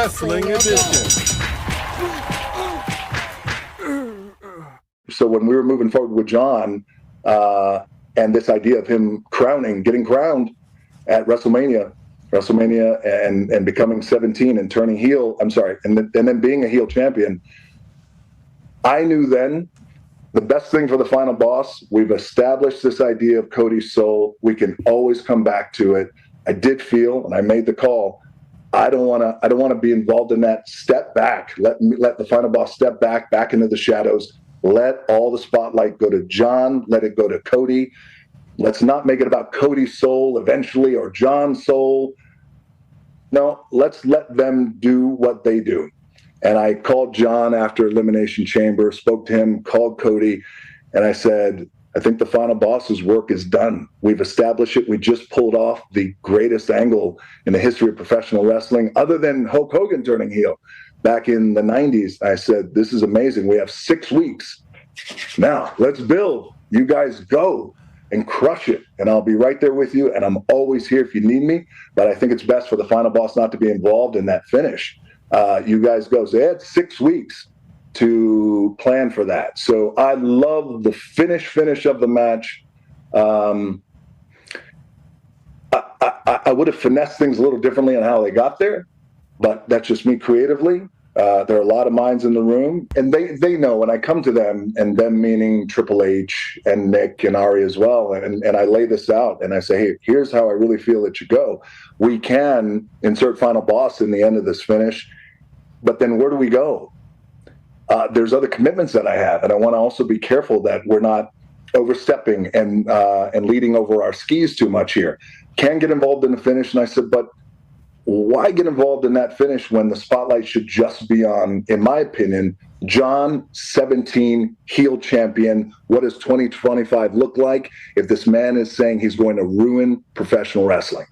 Wrestling Edition. So when we were moving forward with John, and this idea of him getting crowned at WrestleMania, and becoming 17 and turning heel, and then being a heel champion, I knew then the best thing for the final boss, we've established this idea of Cody's soul. We can always come back to it. I did feel, and I made the call, I don't want to be involved in that. Step back. Let the final boss step back into the shadows. Let all the spotlight go to John. Let it go to Cody. Let's not make it about Cody's soul eventually or John's soul. No, let's let them do what they do. And I called John after Elimination Chamber, spoke to him, called Cody, and I said, I think the final boss's work is done. We've established it. We just pulled off the greatest angle in the history of professional wrestling, other than Hulk Hogan turning heel back in the 90s. I said, this is amazing. We have 6 weeks. Now, let's build. You guys go and crush it, and I'll be right there with you, and I'm always here if you need me, but I think it's best for the final boss not to be involved in that finish. You guys go. So they had 6 weeks to plan for that. So I love the finish of the match. I would have finessed things a little differently on how they got there, but that's just me creatively. There are a lot of minds in the room, and they know when I come to them, and them meaning Triple H and Nick and Ari as well, and I lay this out and I say, hey, here's how I really feel it should go. We can insert final boss in the end of this finish, but then where do we go? There's other commitments that I have, and I want to also be careful that we're not overstepping and leading over our skis too much here. Can get involved in the finish, and I said, but why get involved in that finish when the spotlight should just be on, in my opinion, John, 17, heel champion? What does 2025 look like if this man is saying he's going to ruin professional wrestling?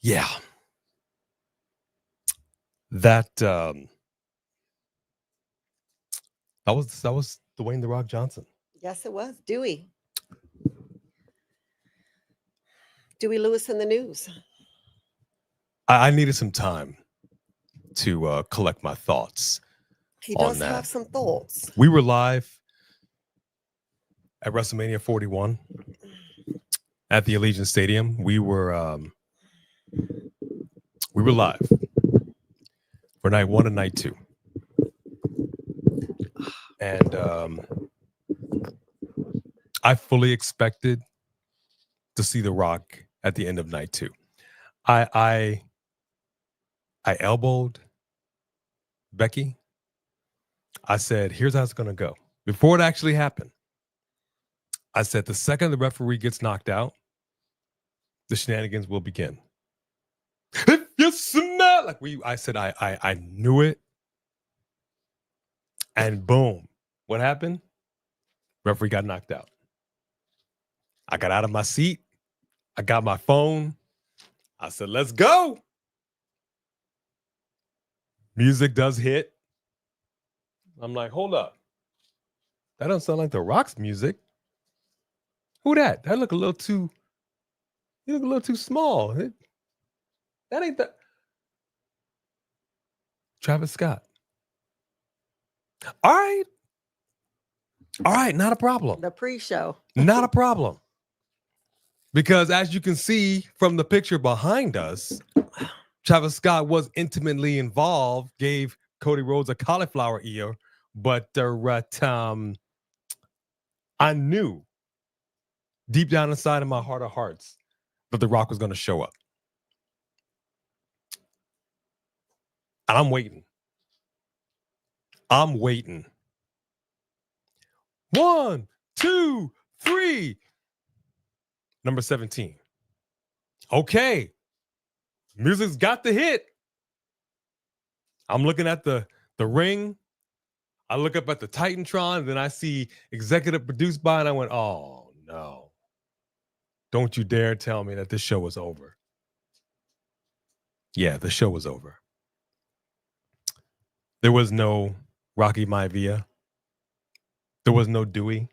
Yeah. That was Dwayne "The Rock" Johnson. Yes, it was. Dewey Lewis in the news. I needed some time to collect my thoughts. He does have some thoughts. We were live at WrestleMania 41 at the Allegiant Stadium. We were live for night 1 and night 2. And I fully expected to see The Rock at the end of night 2. I elbowed Becky. I said, here's how it's going to go. Before it actually happened, I said, the second the referee gets knocked out, the shenanigans will begin. If you smell I said, I knew it. And boom, what happened? Referee got knocked out. I got out of my seat. I got my phone. I said, let's go. Music does hit. I'm like, hold up. That doesn't sound like The Rock's music. Who that? That look a little too, you look a little too small. That ain't the Travis Scott. All right, not a problem. The pre-show. Not a problem. Because as you can see from the picture behind us, Travis Scott was intimately involved, gave Cody Rhodes a cauliflower ear, but I knew deep down inside of my heart of hearts that The Rock was going to show up. And I'm waiting. 1, 2, 3. Number 17. Okay. Music's got the hit. I'm looking at the ring. I look up at the Titantron, and then I see executive produced by, and I went, oh, no. Don't you dare tell me that this show is over. Yeah, the show was over. There was no Rocky Maivia. There was no Dewey,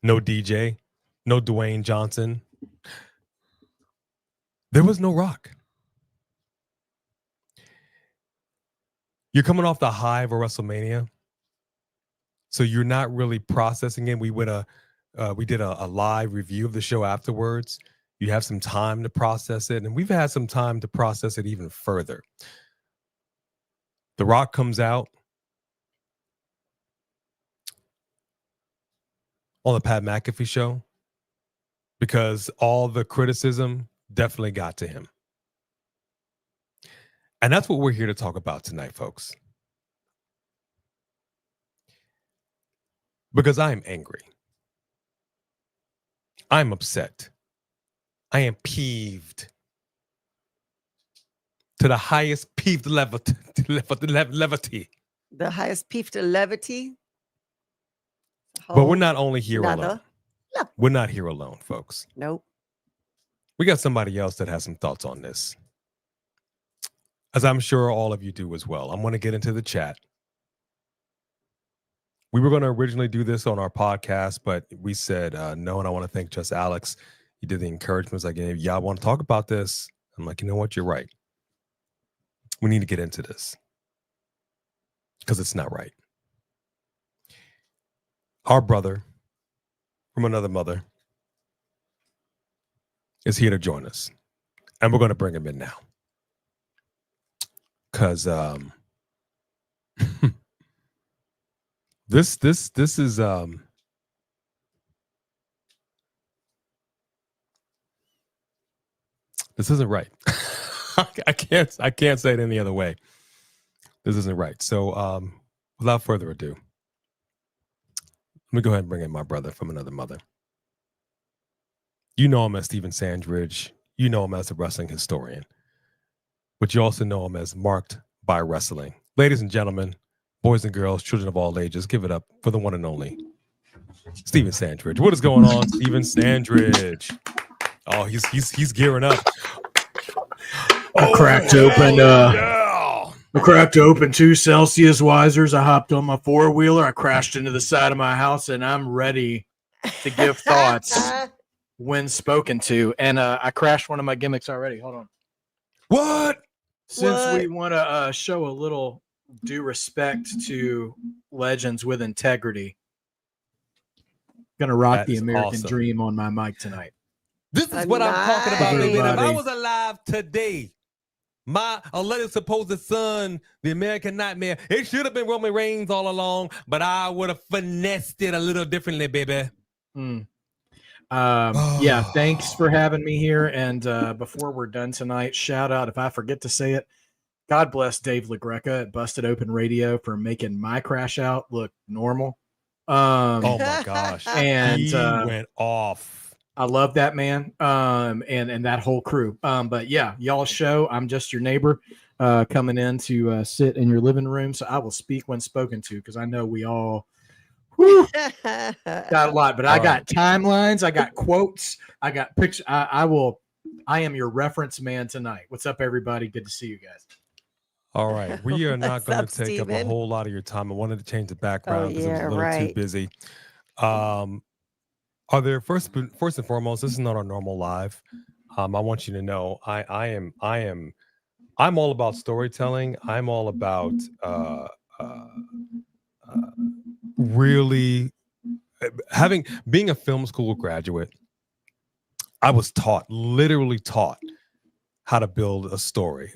no DJ, no Dwayne Johnson. There was no Rock. You're coming off the high of a WrestleMania, so you're not really processing it. We did a live review of the show afterwards. You have some time to process it, and we've had some time to process it even further. The Rock comes out on the Pat McAfee Show because all the criticism definitely got to him. And that's what we're here to talk about tonight, folks. Because I am angry. I'm upset. I am peeved to the highest peeved levity. The highest peeved levity. But we're not only here alone. No. We're not here alone, folks. Nope. We got somebody else that has some thoughts on this, as I'm sure all of you do as well. I'm going to get into the chat. We were going to originally do this on our podcast, but we said no, and I want to thank Just Alex. He did the encouragement. He was like, hey, y'all want to talk about this? I'm like, you know what? You're right. We need to get into this because it's not right. Our brother from another mother is here to join us, and we're going to bring him in now because this is this isn't right. I can't say it any other way. This isn't right. So without further ado, let me go ahead and bring in my brother from another mother. You know him as Stephen Sandridge. You know him as a wrestling historian. But you also know him as Marked by Wrestling. Ladies and gentlemen, boys and girls, children of all ages, give it up for the one and only Stephen Sandridge. What is going on, Stephen Sandridge? Oh, he's gearing up. I cracked open 2 Celsius Wisers. I hopped on my 4-wheeler. I crashed into the side of my house, and I'm ready to give thoughts when spoken to. And I crashed one of my gimmicks already. Hold on. What? Since we want to show a little due respect to legends with integrity, gonna rock the American dream on my mic tonight. This is what I'm talking about. If I was alive today, my alleged supposed son, the American Nightmare, it should have been Roman Reigns all along, but I would have finessed it a little differently, baby. Yeah, thanks for having me here. And before we're done tonight, shout out, if I forget to say it, God bless Dave LaGreca at Busted Open Radio for making my crash out look normal. Oh my gosh. And he went off. I love that man. And that whole crew. But yeah, y'all's show. I'm just your neighbor coming in to sit in your living room. So I will speak when spoken to, because I know we all got a lot, but I got timelines, I got quotes, I got pictures. I am your reference man tonight. What's up, everybody? Good to see you guys. All right. We are not going to take up a whole lot of your time. I wanted to change the background because it was a little too busy. Are there first and foremost, this is not our normal live. I want you to know I'm all about storytelling. I'm all about really being a film school graduate. I was literally taught how to build a story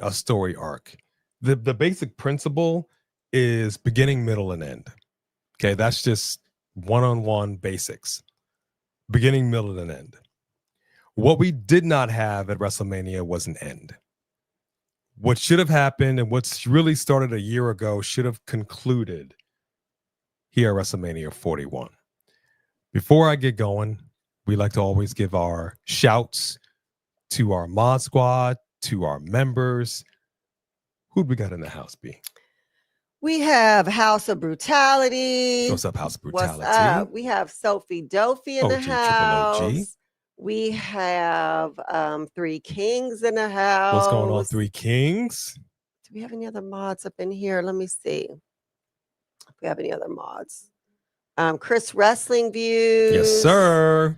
arc. The basic principle is beginning, middle, and end. Okay, that's just one-on-one basics. Beginning, middle, and end. What we did not have at WrestleMania was an end. What should have happened and what's really started a year ago should have concluded here at WrestleMania 41. Before I get going, we like to always give our shouts to our mod squad, to our members. Who'd we got in the house, B? We have House of Brutality. What's up, House of Brutality? What's up? We have Sophie Dopey in the house. OG. We have 3 Kings in the house. What's going on, 3 Kings? Do we have any other mods up in here? Let me see if we have any other mods. Chris Wrestling Views. Yes, sir.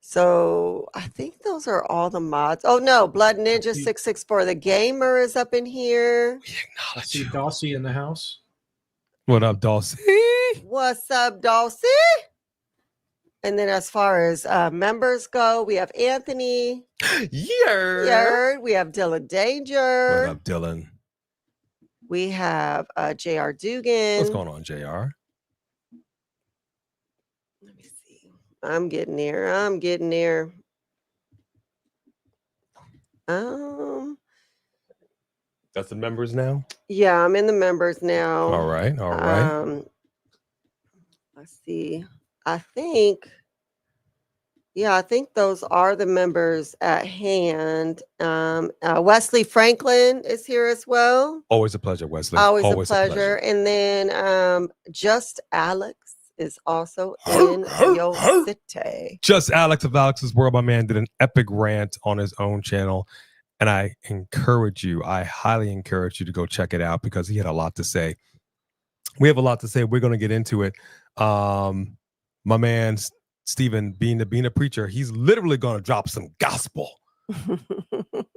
So I think those are all the mods. Oh no, Blood Ninja 664, the gamer is up in here. We I acknowledge see you. Dawsey in the house. What up, Dawsey? What's up, Dulcie? And then as far as members go, we have Anthony. Yeah. Yerd. We have Dylan Danger. What up, Dylan? We have J.R. Dugan. What's going on, JR? Let me see. I'm getting there. I'm getting there. That's the members now? Yeah, I'm in the members now. All right, all right. Let's see. I think those are the members at hand. Wesley Franklin is here as well. Always a pleasure, Wesley. Always a pleasure. And then Just Alex is also in your city. Just Alex of Alex's World, my man, did an epic rant on his own channel. And I highly encourage you to go check it out because he had a lot to say. We have a lot to say. We're going to get into it. My man, Steven, being a preacher, he's literally going to drop some gospel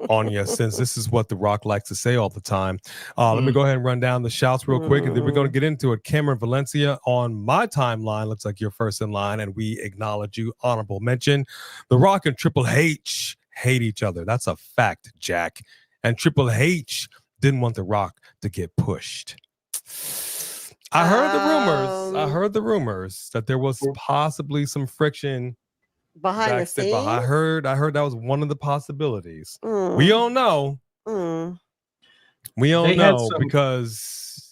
on you, since this is what The Rock likes to say all the time. Let me go ahead and run down the shouts real quick, and then we're going to get into it. Cameron Valencia on my timeline looks like you're first in line, and we acknowledge you. Honorable mention. The Rock and Triple H hate each other. That's a fact, Jack. And Triple H didn't want The Rock to get pushed. I heard the rumors that there was possibly some friction behind the scenes. I heard that was one of the possibilities. We don't know. We don't know because,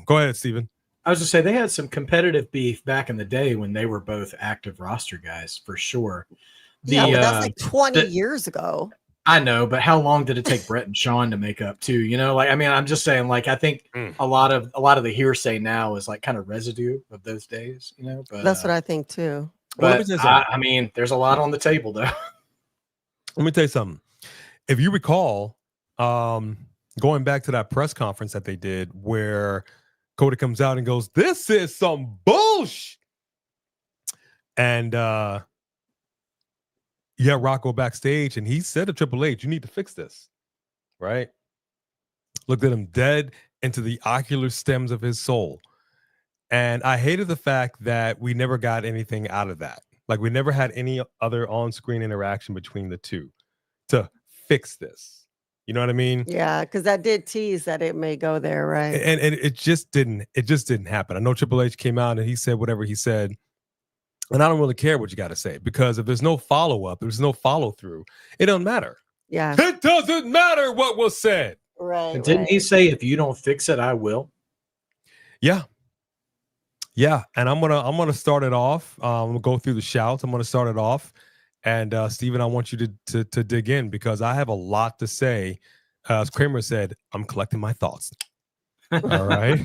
go ahead, Steven. I was just say they had some competitive beef back in the day when they were both active roster guys, for sure. But that's like 20 years ago. I know, but how long did it take Brett and Sean to make up too? I'm just saying, I think a lot of the hearsay now is kind of residue of those days, but that's what I think too. But there's a lot on the table though. Let me tell you something. If you recall, going back to that press conference that they did where Cody comes out and goes, "This is some bullshit." And Rock go backstage and he said to Triple H, "You need to fix this." Right? Looked at him dead into the ocular stems of his soul. And I hated the fact that we never got anything out of that. We never had any other on-screen interaction between the two to fix this. You know what I mean? Yeah, because that did tease that it may go there, right? And it just didn't happen. I know Triple H came out and he said whatever he said. And I don't really care what you got to say, because if there's no follow-up, there's no follow-through, it don't matter. Yeah. It doesn't matter what was said. Right. And didn't he say, "If you don't fix it, I will"? Yeah. Yeah. And I'm gonna start it off. I'm gonna go through the shouts. I'm gonna start it off. And Steven, I want you to dig in because I have a lot to say. As Kramer said, I'm collecting my thoughts. All right.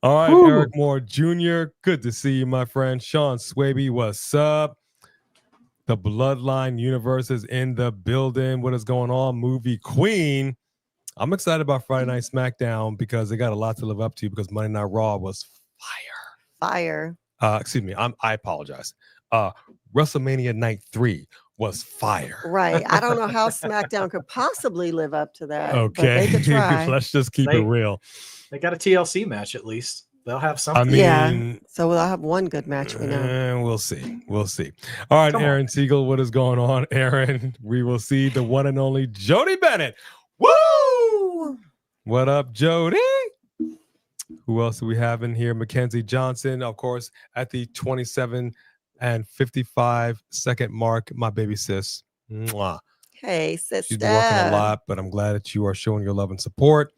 All right, Woo. Eric Moore Jr., good to see you, my friend. Sean Swaby, what's up? The Bloodline Universe is in the building. What is going on? Movie Queen. I'm excited about Friday Night Smackdown because they got a lot to live up to because Monday Night Raw was fire. Excuse me, I apologize. WrestleMania Night 3 was fire. Right. I don't know how SmackDown could possibly live up to that. Okay. But they could try. Let's just keep it real. They got a TLC match at least. They'll have something. So we'll have one good match, we know. We'll see. All right, Aaron Siegel, what is going on, Aaron? We will see the one and only Jody Bennett. Woo! What up, Jody? Who else do we have in here? Mackenzie Johnson, of course, at the 27 and 55-second mark. My baby sis. Mwah. Hey, sister. She's been working a lot, but I'm glad that you are showing your love and support.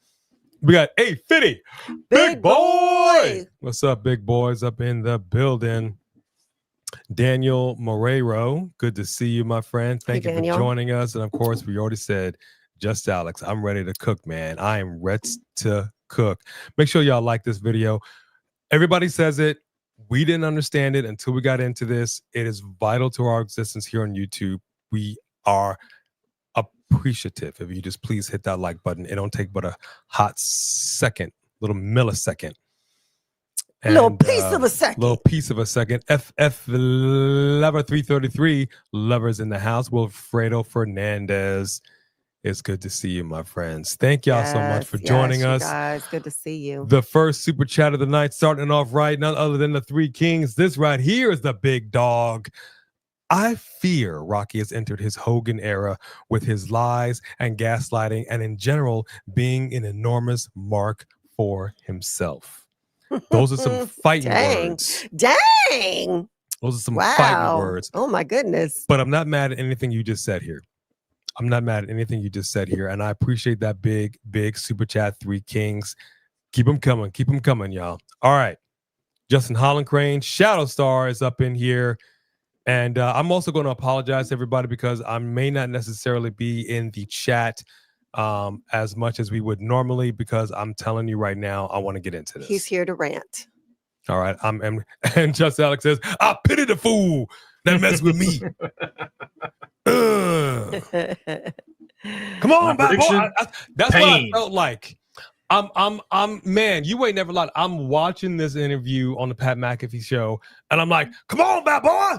We got Fitty, Big Boy. What's up, big boys up in the building? Daniel Morero, good to see you, my friend. Thank you for joining us. And of course, we already said, Just Alex, I'm ready to cook, man. I am ready to cook. Make sure y'all like this video. Everybody says it. We didn't understand it until we got into this. It is vital to our existence here on YouTube. We are appreciative if you just please hit that like button. It don't take but a hot second, little millisecond. Little piece of a second. Little piece of a second. FF Lover 333, lovers in the house. Wilfredo Fernandez. It's good to see you, my friends. Thank y'all so much for joining us. Guys, good to see you. The first super chat of the night, starting off right, none other than the Three Kings. This right here is the big dog. I fear Rocky has entered his Hogan era with his lies and gaslighting, and in general, being an enormous mark for himself. Those are some fighting words. Dang. Those are some fighting words. Oh, my goodness. But I'm not mad at anything you just said here. I'm not mad at anything you just said here. And I appreciate that big super chat, Three Kings. Keep them coming, y'all. All right. Justin Holland Crane, Shadow Star is up in here. And I'm also going to apologize to everybody because I may not necessarily be in the chat as much as we would normally, because I'm telling you right now, I want to get into this. He's here to rant. All right. And Just Alex says, I pity the fool that mess with me. Come on, bad boy. That's what I felt like. I'm man, you ain't never lied. I'm watching this interview on the Pat McAfee Show, and I'm like, come on, bad boy.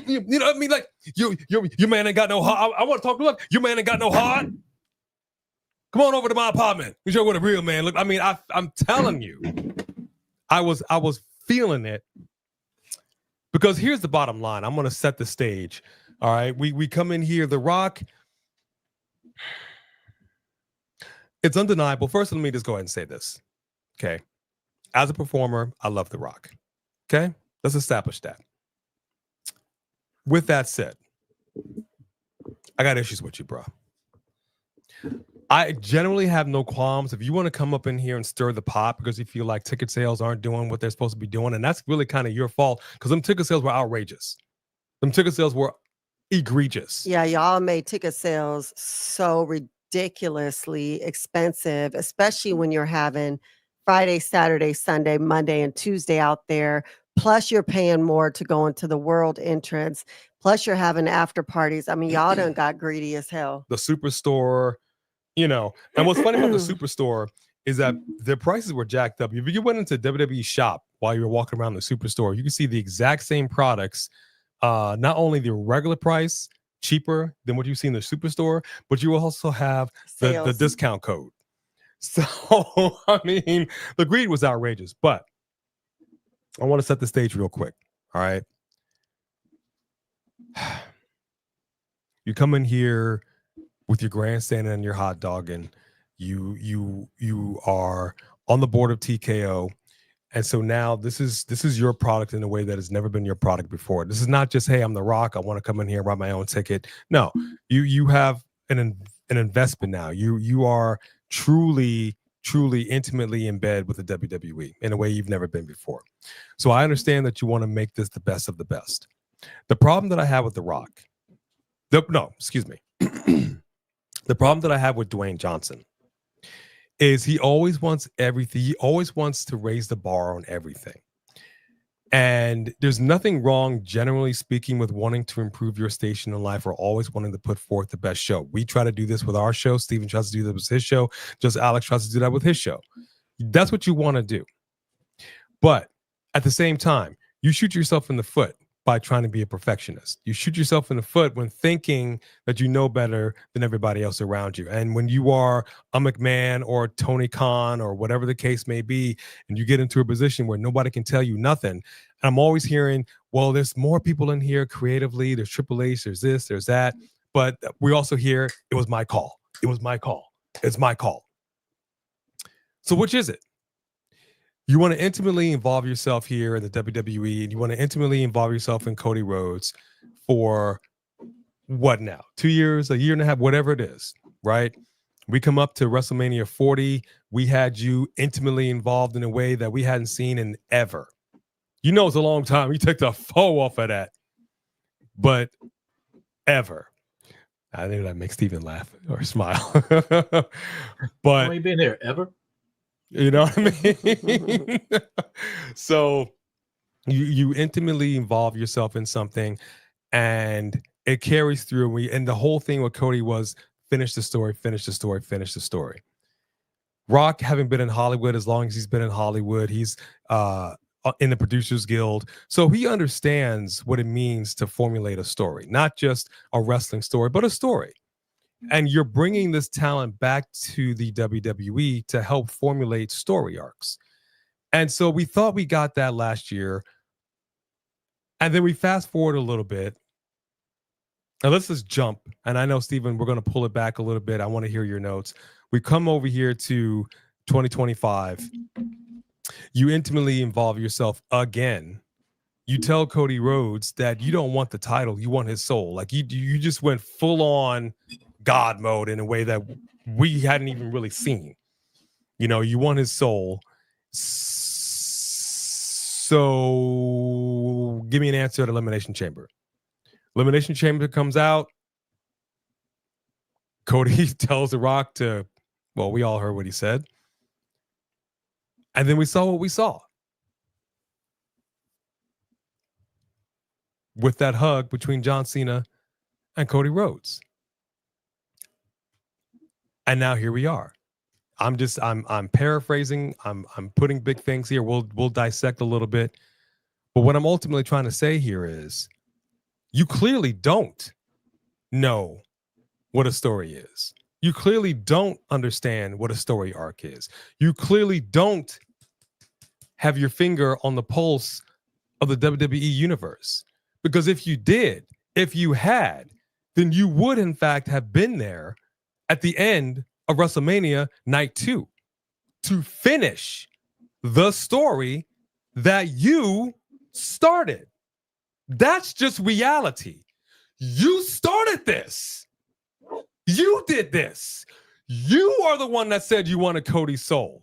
You know what I mean? Like, your man ain't got no heart. I want to talk to him. Your man ain't got no heart. Come on over to my apartment. You show what a real man look. I mean, I'm telling you, I was feeling it, because here's the bottom line. I'm going to set the stage. All right, we come in here. The Rock. It's undeniable. First, let me just go ahead and say this. Okay, as a performer, I love The Rock. Okay, let's establish that. With that said, I got issues with you, bro. I generally have no qualms if you want to come up in here and stir the pot because you feel like ticket sales aren't doing what they're supposed to be doing, and that's really kind of your fault, because them ticket sales were outrageous. Them ticket sales were egregious. Yeah, y'all made ticket sales so ridiculously expensive, especially when you're having Friday, Saturday, Sunday, Monday, and Tuesday out there. Plus, you're paying more to go into the world entrance. Plus, you're having after parties. I mean, y'all done got greedy as hell. The Superstore, you know. And what's funny about the Superstore is that their prices were jacked up. If you went into WWE shop while you were walking around the Superstore, you can see the exact same products. Not only the regular price, cheaper than what you see in the Superstore, but you also have the discount code. So, I mean, the greed was outrageous. But I want to set the stage real quick. All right. You come in here with your grandstand and your hot dog, and you are on the board of TKO. And so now this is your product in a way that has never been your product before. This is not just, hey, I'm The Rock, I want to come in here and write my own ticket. No, you have an investment now. You are truly intimately in bed with the WWE in a way you've never been before. So I understand that you want to make this the best of the best. The problem that I have with The Rock, the problem that I have with Dwayne Johnson is he always wants everything. He always wants to raise the bar on everything. And there's nothing wrong, generally speaking, with wanting to improve your station in life or always wanting to put forth the best show. We try to do this with our show. Steven tries to do that with his show. Just Alex tries to do that with his show. That's what you want to do. But at the same time, you shoot yourself in the foot by trying to be a perfectionist. You shoot yourself in the foot when thinking that you know better than everybody else around you. And when you are a McMahon or Tony Khan or whatever the case may be, and you get into a position where nobody can tell you nothing, and I'm always hearing, well, there's more people in here creatively, there's Triple H, there's this, there's that, but we also hear, it was my call. It was my call. It's my call. So which is it? You want to intimately involve yourself here in the WWE, and you want to intimately involve yourself in Cody Rhodes for what now? 2 years, a year and a half, whatever it is, right? We come up to WrestleMania 40. We had you intimately involved in a way that we hadn't seen in ever. You know, it's a long time. You take the foe off of that, but ever. I think that makes Steven laugh or smile. But you been here ever? You know what I mean? So you intimately involve yourself in something, and it carries through. And the whole thing with Cody was finish the story, finish the story, finish the story. Rock, having been in Hollywood as long as he's been in Hollywood, he's in the Producers Guild. So he understands what it means to formulate a story, not just a wrestling story, but a story. And you're bringing this talent back to the WWE to help formulate story arcs. And so we thought we got that last year. And then we fast forward a little bit. Now let's just jump. And I know, Steven, we're going to pull it back a little bit. I want to hear your notes. We come over here to 2025. You intimately involve yourself again. You tell Cody Rhodes that you don't want the title, you want his soul. Like you just went full on God mode in a way that we hadn't even really seen. You know, you want his soul. So give me an answer at Elimination Chamber. Elimination Chamber comes out. Cody tells The Rock to, well, we all heard what he said. And then we saw what we saw. With that hug between John Cena and Cody Rhodes. And now here we are. I'm paraphrasing. I'm putting big things here. We'll dissect a little bit. But what I'm ultimately trying to say here is you clearly don't know what a story is. You clearly don't understand what a story arc is. You clearly don't have your finger on the pulse of the WWE universe. Because if you did, if you had, then you would in fact have been there at the end of WrestleMania Night 2 to finish the story that you started. That's just reality. You started this. You did this. You are the one that said you wanted Cody's soul.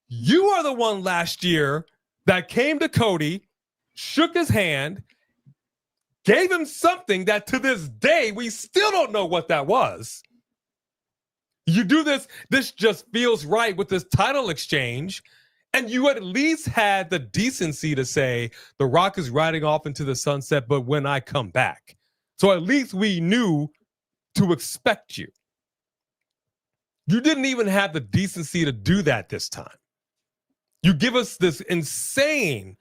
You are the one last year that came to Cody, shook his hand, gave him something that to this day, we still don't know what that was. You do this just feels right with this title exchange. And you at least had the decency to say, The Rock is riding off into the sunset, but when I come back. So at least we knew to expect you. You didn't even have the decency to do that this time. You give us this insane,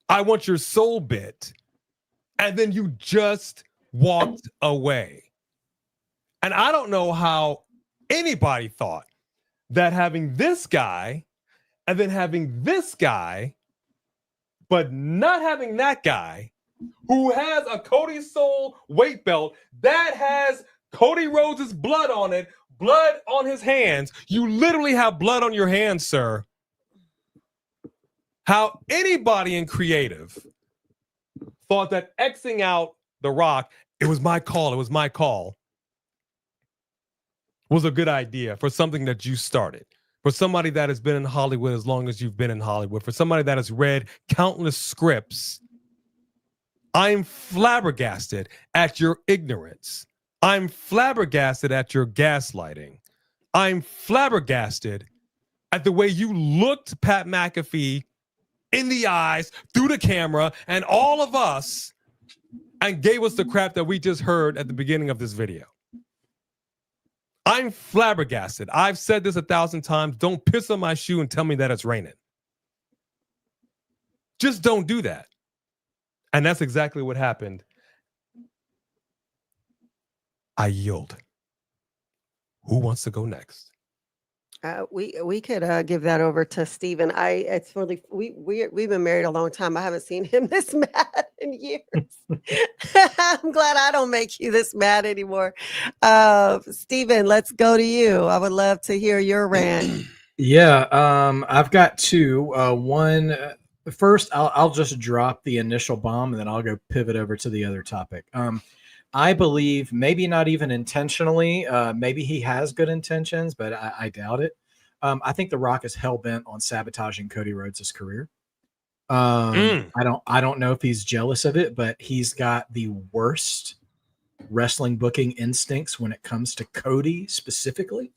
I want your soul bit, and then you just walked away. And I don't know how anybody thought that having this guy and then having this guy, but not having that guy who has a Cody Soul weight belt that has Cody Rhodes' blood on it, blood on his hands. You literally have blood on your hands, sir. How anybody in creative thought that Xing out The Rock, it was my call, was a good idea for something that you started. For somebody that has been in Hollywood as long as you've been in Hollywood, for somebody that has read countless scripts, I'm flabbergasted at your ignorance. I'm flabbergasted at your gaslighting. I'm flabbergasted at the way you looked Pat McAfee in the eyes, through the camera, and all of us, and gave us the crap that we just heard at the beginning of this video. I'm flabbergasted. I've said this 1,000 times. Don't piss on my shoe and tell me that it's raining. Just don't do that. And that's exactly what happened. I yield. Who wants to go next? We could give that over to Steven. It's really we've been married a long time. I haven't seen him this mad in years. I'm glad I don't make you this mad anymore. Steven, let's go to you. I would love to hear your rant. Yeah, I've got two. One first, I'll just drop the initial bomb, and then I'll go pivot over to the other topic. I believe, maybe not even intentionally, maybe he has good intentions, but I doubt it. I think The Rock is hell-bent on sabotaging Cody Rhodes' career. I don't know if he's jealous of it, but he's got the worst wrestling booking instincts when it comes to Cody specifically.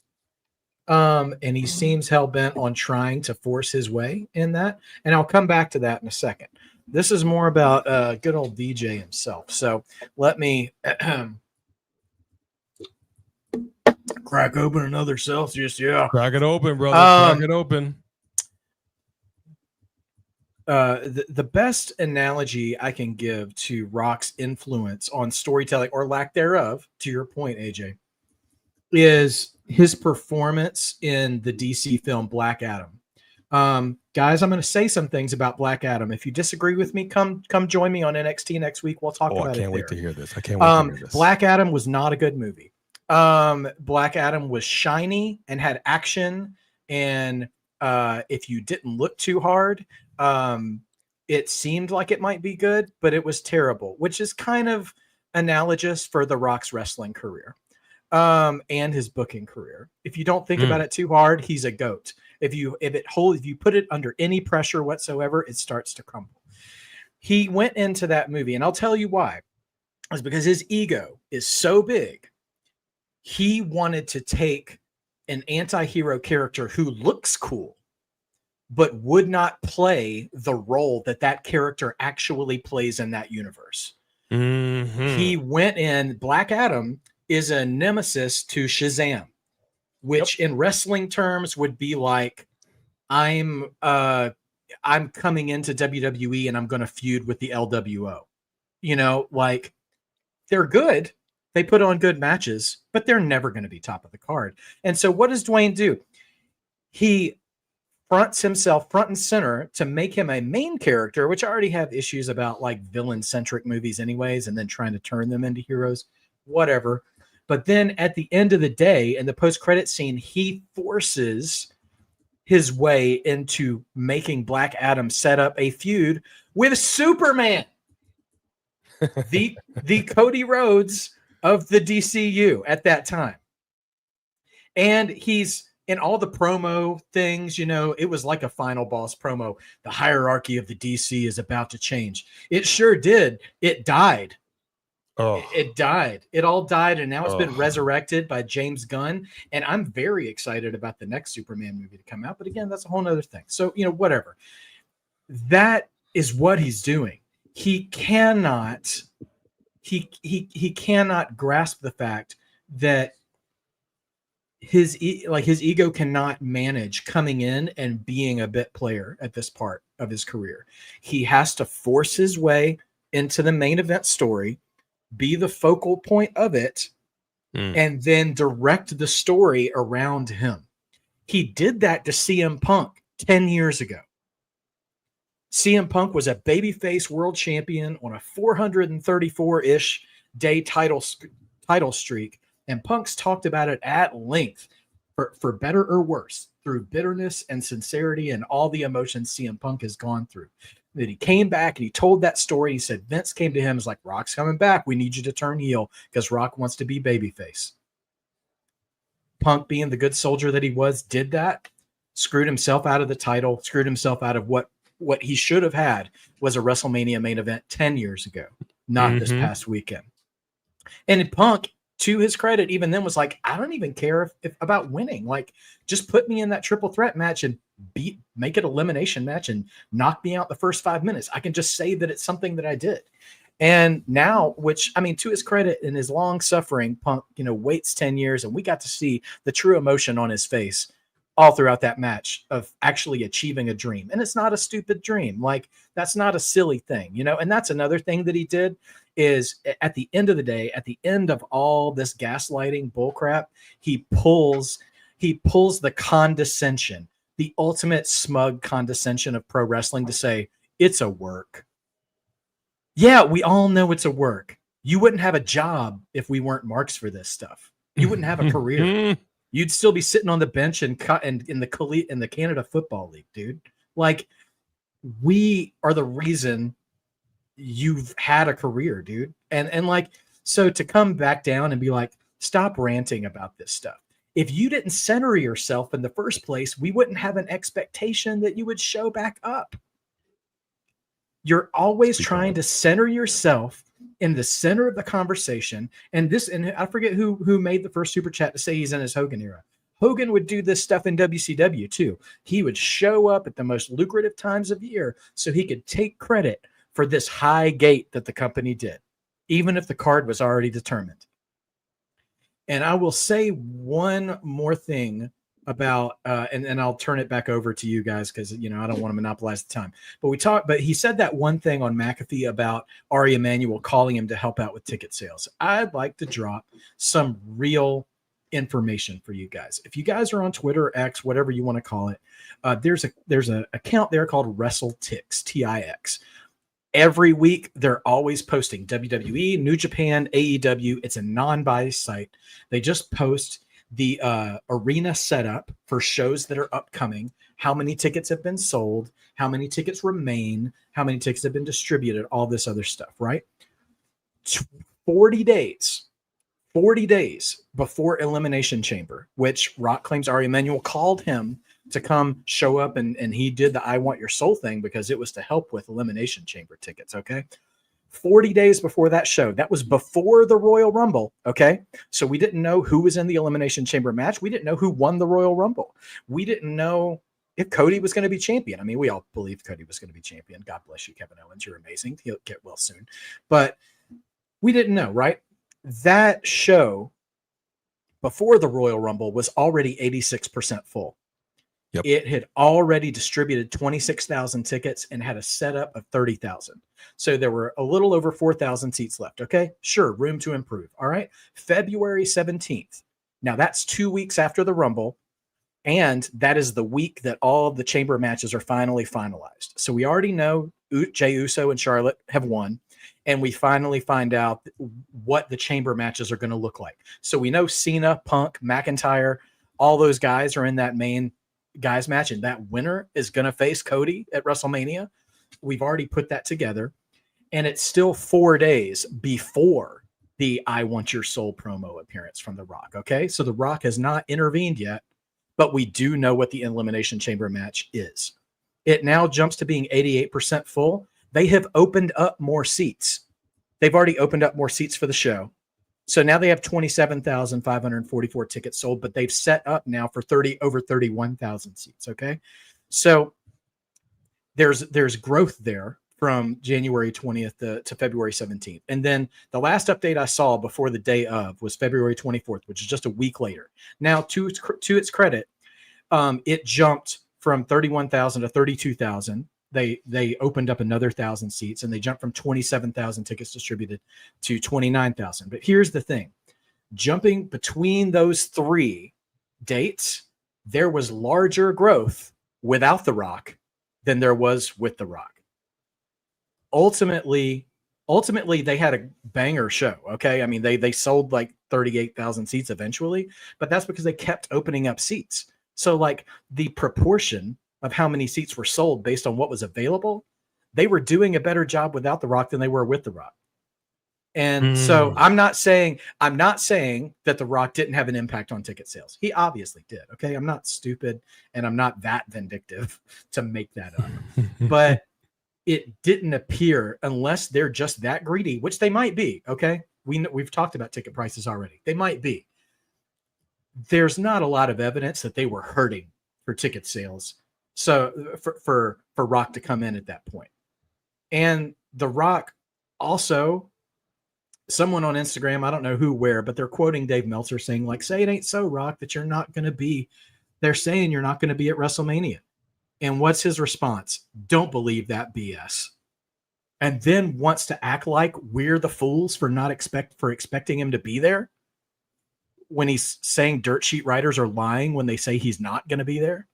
And he seems hell-bent on trying to force his way in that. And I'll come back to that in a second. This is more about good old DJ himself. So let me crack open another Celsius. Yeah. Crack it open, brother. Crack it open. the best analogy I can give to Rock's influence on storytelling or lack thereof, to your point, AJ, is his performance in the DC film Black Adam. Guys, I'm going to say some things about Black Adam. If you disagree with me, come join me on NXT next week. We'll talk about it. I can't wait there. to hear this. I can't wait to hear this. Black Adam was not a good movie. Black Adam was shiny and had action, and if you didn't look too hard, it seemed like it might be good, but it was terrible, which is kind of analogous for The Rock's wrestling career and his booking career. If you don't think about it too hard, he's a goat. If you put it under any pressure whatsoever, it starts to crumble. He went into that movie, and I'll tell you why. It's because his ego is so big. He wanted to take an anti-hero character who looks cool, but would not play the role that character actually plays in that universe. He went in. Black Adam is a nemesis to Shazam, which in wrestling terms would be like, I'm coming into WWE and I'm going to feud with the LWO. You know, like, they're good. They put on good matches, but they're never going to be top of the card. And so what does Dwyane do? He fronts himself front and center to make him a main character, which I already have issues about, like villain-centric movies anyways, and then trying to turn them into heroes, whatever. But then at the end of the day, in the post-credit scene, he forces his way into making Black Adam set up a feud with Superman, the Cody Rhodes of the DCU at that time. And he's in all the promo things, you know, it was like a Final Boss promo. The hierarchy of the DC is about to change. It sure did. It died. It died. It all died, and now it's been resurrected by James Gunn. And I'm very excited about the next Superman movie to come out. But again, that's a whole nother thing. So, you know, whatever. That is what he's doing. He cannot grasp the fact that his ego cannot manage coming in and being a bit player at this part of his career. He has to force his way into the main event story, be the focal point of it, and then direct the story around him. He did that to CM Punk 10 years ago. CM Punk was a babyface world champion on a 434-ish day title streak, and Punk's talked about it at length, for better or worse, through bitterness and sincerity and all the emotions CM Punk has gone through. That he came back and he told that story. He said Vince came to him and was like, Rock's coming back. We need you to turn heel because Rock wants to be babyface. Punk, being the good soldier that he was, did that, screwed himself out of the title, screwed himself out of what he should have had was a WrestleMania main event 10 years ago, not this past weekend. And Punk, to his credit, even then was like, I don't even care if about winning. Like, just put me in that triple threat match and make it elimination match and knock me out the first 5 minutes. I can just say that it's something that I did. And now, which, I mean, to his credit, in his long suffering, Punk, you know, waits 10 years, and we got to see the true emotion on his face all throughout that match of actually achieving a dream. And it's not a stupid dream. Like, that's not a silly thing, you know? And that's another thing that he did, is at the end of the day, at the end of all this gaslighting bullcrap, he pulls the condescension, the ultimate smug condescension of pro wrestling, to say, it's a work. Yeah, we all know it's a work. You wouldn't have a job if we weren't marks for this stuff. You wouldn't have a career. You'd still be sitting on the bench and in the Canada Football League, dude. Like, we are the reason you've had a career, dude. And like, so to come back down and be like, stop ranting about this stuff. If you didn't center yourself in the first place, we wouldn't have an expectation that you would show back up. You're always trying to center yourself in the center of the conversation. And I forget who made the first super chat to say he's in his Hogan era. Hogan would do this stuff in WCW too. He would show up at the most lucrative times of year so he could take credit for this high gate that the company did, even if the card was already determined. And I will say one more thing about, and I'll turn it back over to you guys because, you know, I don't want to monopolize the time. But he said that one thing on McAfee about Ari Emanuel calling him to help out with ticket sales. I'd like to drop some real information for you guys. If you guys are on Twitter, X, whatever you want to call it, there's a account there called WrestleTix, TIX. Every week, they're always posting WWE, New Japan, AEW. It's a non-biased site. They just post the arena setup for shows that are upcoming, how many tickets have been sold, how many tickets remain, how many tickets have been distributed, all this other stuff, right? 40 days before Elimination Chamber, which Rock claims Ari Emanuel called him to come show up, and he did the I Want Your Soul thing because it was to help with Elimination Chamber tickets, okay? 40 days before that show. That was before the Royal Rumble, okay? So we didn't know who was in the Elimination Chamber match. We didn't know who won the Royal Rumble. We didn't know if Cody was going to be champion. I mean, we all believed Cody was going to be champion. God bless you, Kevin Owens. You're amazing. He'll get well soon. But we didn't know, right? That show before the Royal Rumble was already 86% full. Yep. It had already distributed 26,000 tickets and had a setup of 30,000. So there were a little over 4,000 seats left. Okay, sure, room to improve. All right, February 17th. Now that's 2 weeks after the Rumble, and that is the week that all of the chamber matches are finally finalized. So we already know Jey Uso and Charlotte have won, and we finally find out what the chamber matches are going to look like. So we know Cena, Punk, McIntyre, all those guys are in that main guys match, and that winner is going to face Cody at WrestleMania. We've already put that together, and it's still 4 days before the I Want Your Soul promo appearance from The Rock. Okay, so The Rock has not intervened yet, but we do know what the Elimination Chamber match is. It now jumps to being 88% full. They have opened up more seats. They've already opened up more seats for the show. So now they have 27,544 tickets sold, but they've set up now for over 31,000 seats. Okay. So there's growth there from January 20th to February 17th. And then the last update I saw before the day of was February 24th, which is just a week later. Now to its credit, it jumped from 31,000 to 32,000. They opened up another 1,000 seats, and they jumped from 27,000 tickets distributed to 29,000. But here's the thing. Jumping between those three dates, there was larger growth without The Rock than there was with The Rock. Ultimately, they had a banger show, okay? I mean, they sold like 38,000 seats eventually, but that's because they kept opening up seats. So like the proportion of how many seats were sold based on what was available, they were doing a better job without The Rock than they were with The Rock. And so I'm not saying that The Rock didn't have an impact on ticket sales. He obviously did. Okay. I'm not stupid, and I'm not that vindictive to make that up, but it didn't appear, unless they're just that greedy, which they might be. Okay. We've talked about ticket prices already. They might be. There's not a lot of evidence that they were hurting for ticket sales. So for Rock to come in at that point. And The Rock also, someone on Instagram, I don't know who, where, but they're quoting Dave Meltzer saying, like, say it ain't so, Rock, that you're not going to be, they're saying you're not going to be at WrestleMania. And what's his response? Don't believe that BS. And then wants to act like we're the fools for expecting him to be there, when he's saying dirt sheet writers are lying when they say he's not going to be there.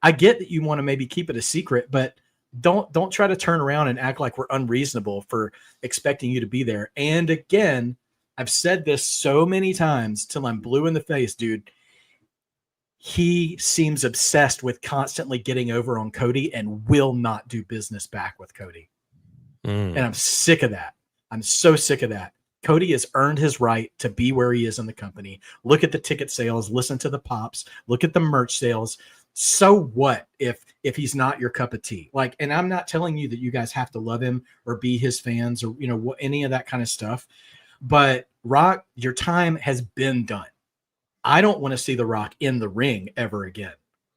I get that you want to maybe keep it a secret, but don't try to turn around and act like we're unreasonable for expecting you to be there. And again, I've said this so many times till I'm blue in the face, dude. He seems obsessed with constantly getting over on Cody and will not do business back with Cody. And I'm sick of that. I'm so sick of that. Cody has earned his right to be where he is in the company. Look at the ticket sales, listen to the pops, look at the merch sales. So what if he's not your cup of tea? Like, and I'm not telling you that you guys have to love him or be his fans or, you know, any of that kind of stuff. But Rock, your time has been done. I don't want to see The Rock in the ring ever again.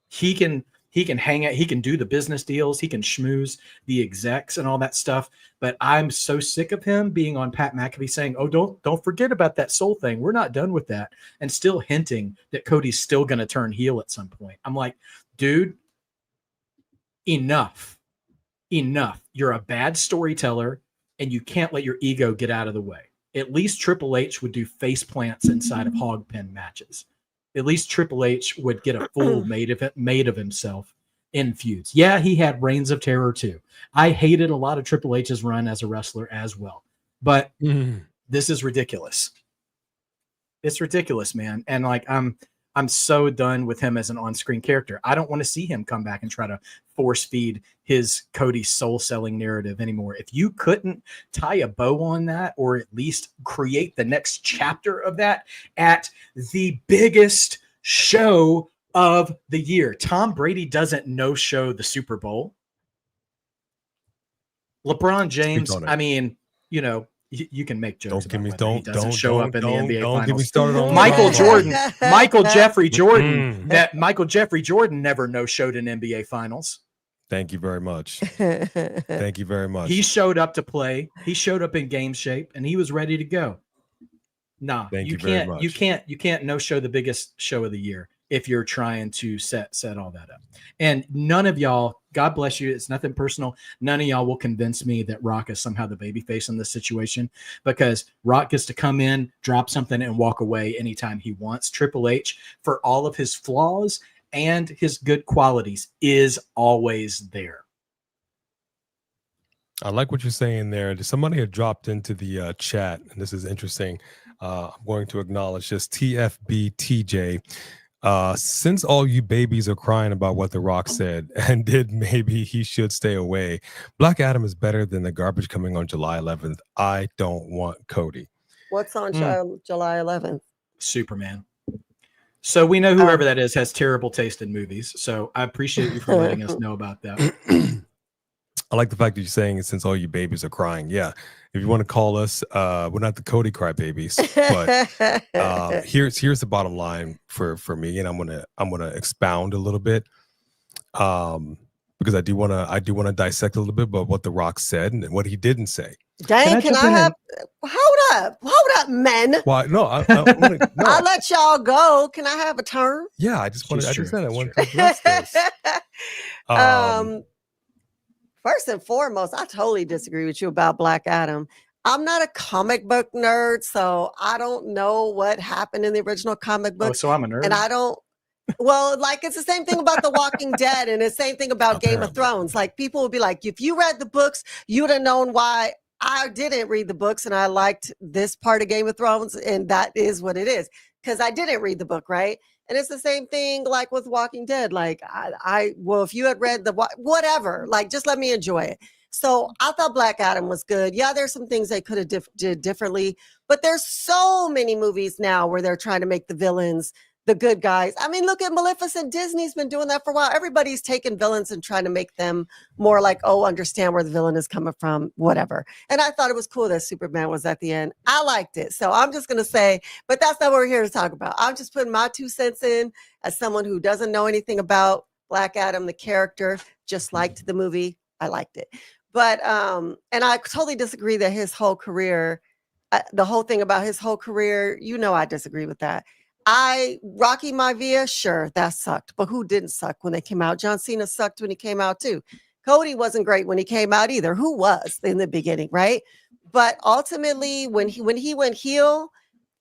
He can He can hang out, he can do the business deals, he can schmooze the execs and all that stuff. But I'm so sick of him being on Pat McAfee saying, "Oh, don't forget about that soul thing. We're not done with that," and still hinting that Cody's still going to turn heel at some point. I'm like, dude, enough. You're a bad storyteller, and you can't let your ego get out of the way. At least Triple H would do face plants inside of hog pen matches. At least Triple H would get a fool made of himself in feuds. Yeah, he had reigns of terror too. I hated a lot of Triple H's run as a wrestler as well. But this is ridiculous. It's ridiculous, man. And like I'm so done with him as an on-screen character. I don't want to see him come back and try to force feed his Cody soul-selling narrative anymore. If you couldn't tie a bow on that, or at least create the next chapter of that at the biggest show of the year. Tom Brady doesn't no-show the Super Bowl. LeBron James, I mean, you know, you can make jokes. Don't show up in the NBA Finals. Get me started on Michael Jordan, Michael Jeffrey Jordan. That Michael Jeffrey Jordan never no-showed an NBA Finals. Thank you very much. Thank you very much. He showed up to play. He showed up in game shape, and he was ready to go. Nah, you can't no-show the biggest show of the year if you're trying to set all that up. And none of y'all, God bless you, it's nothing personal, none of y'all will convince me that Rock is somehow the babyface in this situation, because Rock gets to come in, drop something, and walk away anytime he wants. Triple H, for all of his flaws and his good qualities, is always there. I like what you're saying there. Somebody had dropped into the chat, and this is interesting. I'm going to acknowledge this. TFBTJ. Since all you babies are crying about what The Rock said and did, maybe he should stay away. Black Adam is better than the garbage coming on July 11th. I don't want Cody. What's on July 11th? Superman. So we know whoever that is has terrible taste in movies. So I appreciate you for letting us know about that. I like the fact that you're saying it, since all you babies are crying. Yeah. If you want to call us, we're not the Cody cry babies, but here's the bottom line for me, and I'm gonna expound a little bit, because I do want to dissect a little bit about what The Rock said and what he didn't say. Dang, can I have? Hold up, men. Why? No, I'll let y'all go. Can I have a turn? Yeah, I just wanted to address this. First and foremost, I totally disagree with you about Black Adam. I'm not a comic book nerd, so I don't know what happened in the original comic book. Oh, so I'm a nerd. And I don't. Well, like, it's the same thing about The Walking Dead, and the same thing about Game of Thrones. Like, people would be like, if you read the books, you would have known why I didn't read the books, and I liked this part of Game of Thrones, and that is what it is, because I didn't read the book, right? And it's the same thing like with Walking Dead. Like, well, if you had read whatever, like, just let me enjoy it. So I thought Black Adam was good. Yeah, there's some things they could have did differently, but there's so many movies now where they're trying to make the villains the good guys. I mean, look at Maleficent. Disney's been doing that for a while. Everybody's taking villains and trying to make them more like, oh, understand where the villain is coming from, whatever. And I thought it was cool that Superman was at the end. I liked it. So I'm just going to say, but that's not what we're here to talk about. I'm just putting my 2 cents in as someone who doesn't know anything about Black Adam, the character, just liked the movie. I liked it. But, and I totally disagree that his whole career, the whole thing about his whole career, you know, I disagree with that. Rocky Maivia, sure, that sucked. But who didn't suck when they came out? John Cena sucked when he came out too. Cody wasn't great when he came out either. Who was in the beginning, right? But ultimately, when he went heel,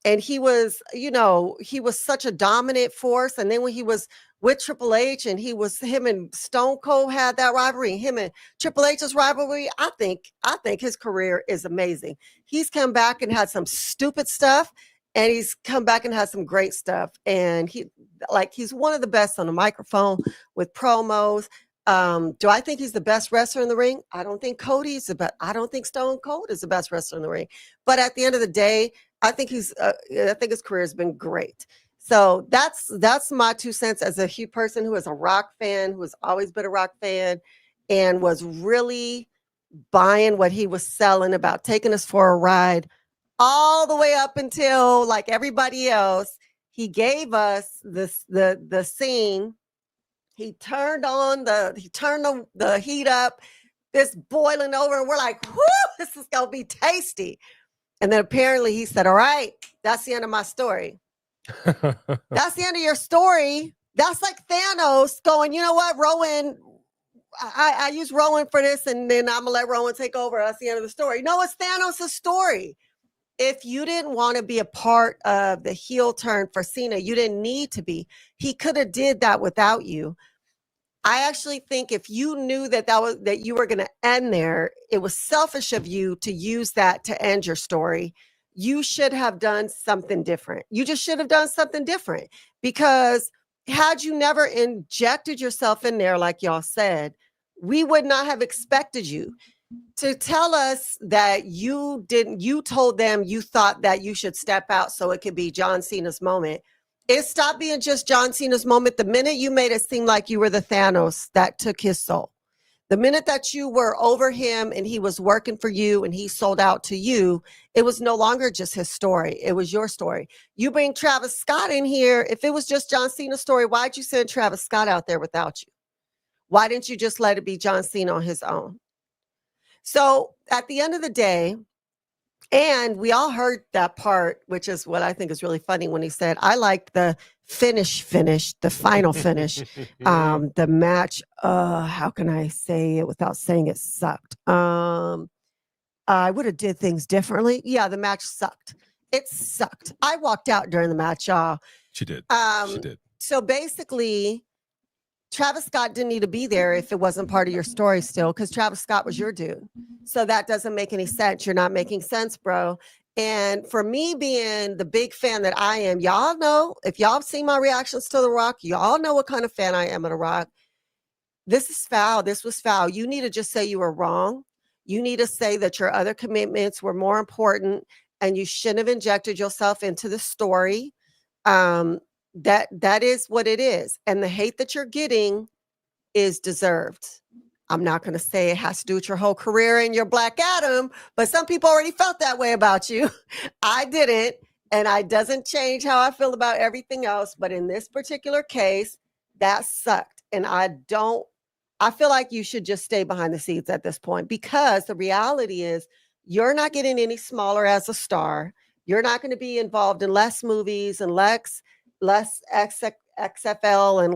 and he was, you know, he was such a dominant force. And then when he was with Triple H, and him and Stone Cold had that rivalry, him and Triple H's rivalry, I think his career is amazing. He's come back and had some stupid stuff. And he's come back and had some great stuff. And he's one of the best on the microphone with promos. Do I think he's the best wrestler in the ring? I don't think Cody's the best. I don't think Stone Cold is the best wrestler in the ring. But at the end of the day, I think his career has been great. So that's my 2 cents as a huge person who is a Rock fan, who has always been a Rock fan, and was really buying what he was selling about taking us for a ride all the way up until, like everybody else, he gave us the scene He turned the heat up, this boiling over, and we're like, whoo, this is gonna be tasty. And then apparently he said, all right, that's the end of my story. That's the end of your story. That's like Thanos going, you know what, Rowan, I use Rowan for this, and then I'm gonna let Rowan take over. That's the end of the story. No, it's Thanos' story. If you didn't want to be a part of the heel turn for Cena, you didn't need to be. He could have did that without you. I actually think if you knew that you were going to end there, it was selfish of you to use that to end your story. You should have done something different. You just should have done something different, because had you never injected yourself in there, like y'all said, we would not have expected you to tell us that you told them you thought that you should step out so it could be John Cena's moment. It stopped being just John Cena's moment the minute you made it seem like you were the Thanos that took his soul. The minute that you were over him and he was working for you and he sold out to you, it was no longer just his story. It was your story. You bring Travis Scott in here. If it was just John Cena's story, why'd you send Travis Scott out there without you? Why didn't you just let it be John Cena on his own? So at the end of the day, and we all heard that part, which is what I think is really funny, when he said, I liked the finish, the final finish, the match. How can I say it without saying it sucked? I would have did things differently. Yeah, the match sucked. It sucked. I walked out during the match, y'all. She did. She did. So basically, Travis Scott didn't need to be there if it wasn't part of your story still, because Travis Scott was your dude. So that doesn't make any sense. You're not making sense, bro. And for me being the big fan that I am, y'all know, if y'all have seen my reactions to The Rock, y'all know what kind of fan I am of The Rock. This is foul. This was foul. You need to just say you were wrong. You need to say that your other commitments were more important and you shouldn't have injected yourself into the story. That is what it is. And the hate that you're getting is deserved. I'm not going to say it has to do with your whole career and your Black Adam, but some people already felt that way about you. I didn't, and it doesn't change how I feel about everything else. But in this particular case, that sucked. And I feel like you should just stay behind the scenes at this point, because the reality is you're not getting any smaller as a star. You're not going to be involved in less movies and less XFL and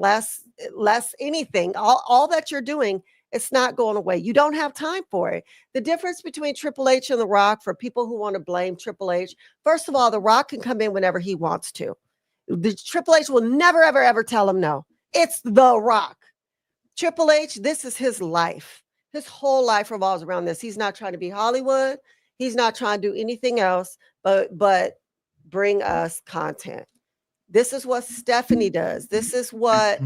less anything. All that you're doing, it's not going away. You don't have time for it. The difference between Triple H and The Rock, for people who want to blame Triple H, first of all, The Rock can come in whenever he wants to. The Triple H will never, ever, ever tell him no. It's The Rock. Triple H, this is his life. His whole life revolves around this. He's not trying to be Hollywood. He's not trying to do anything else but bring us content. This is what Stephanie does. This is what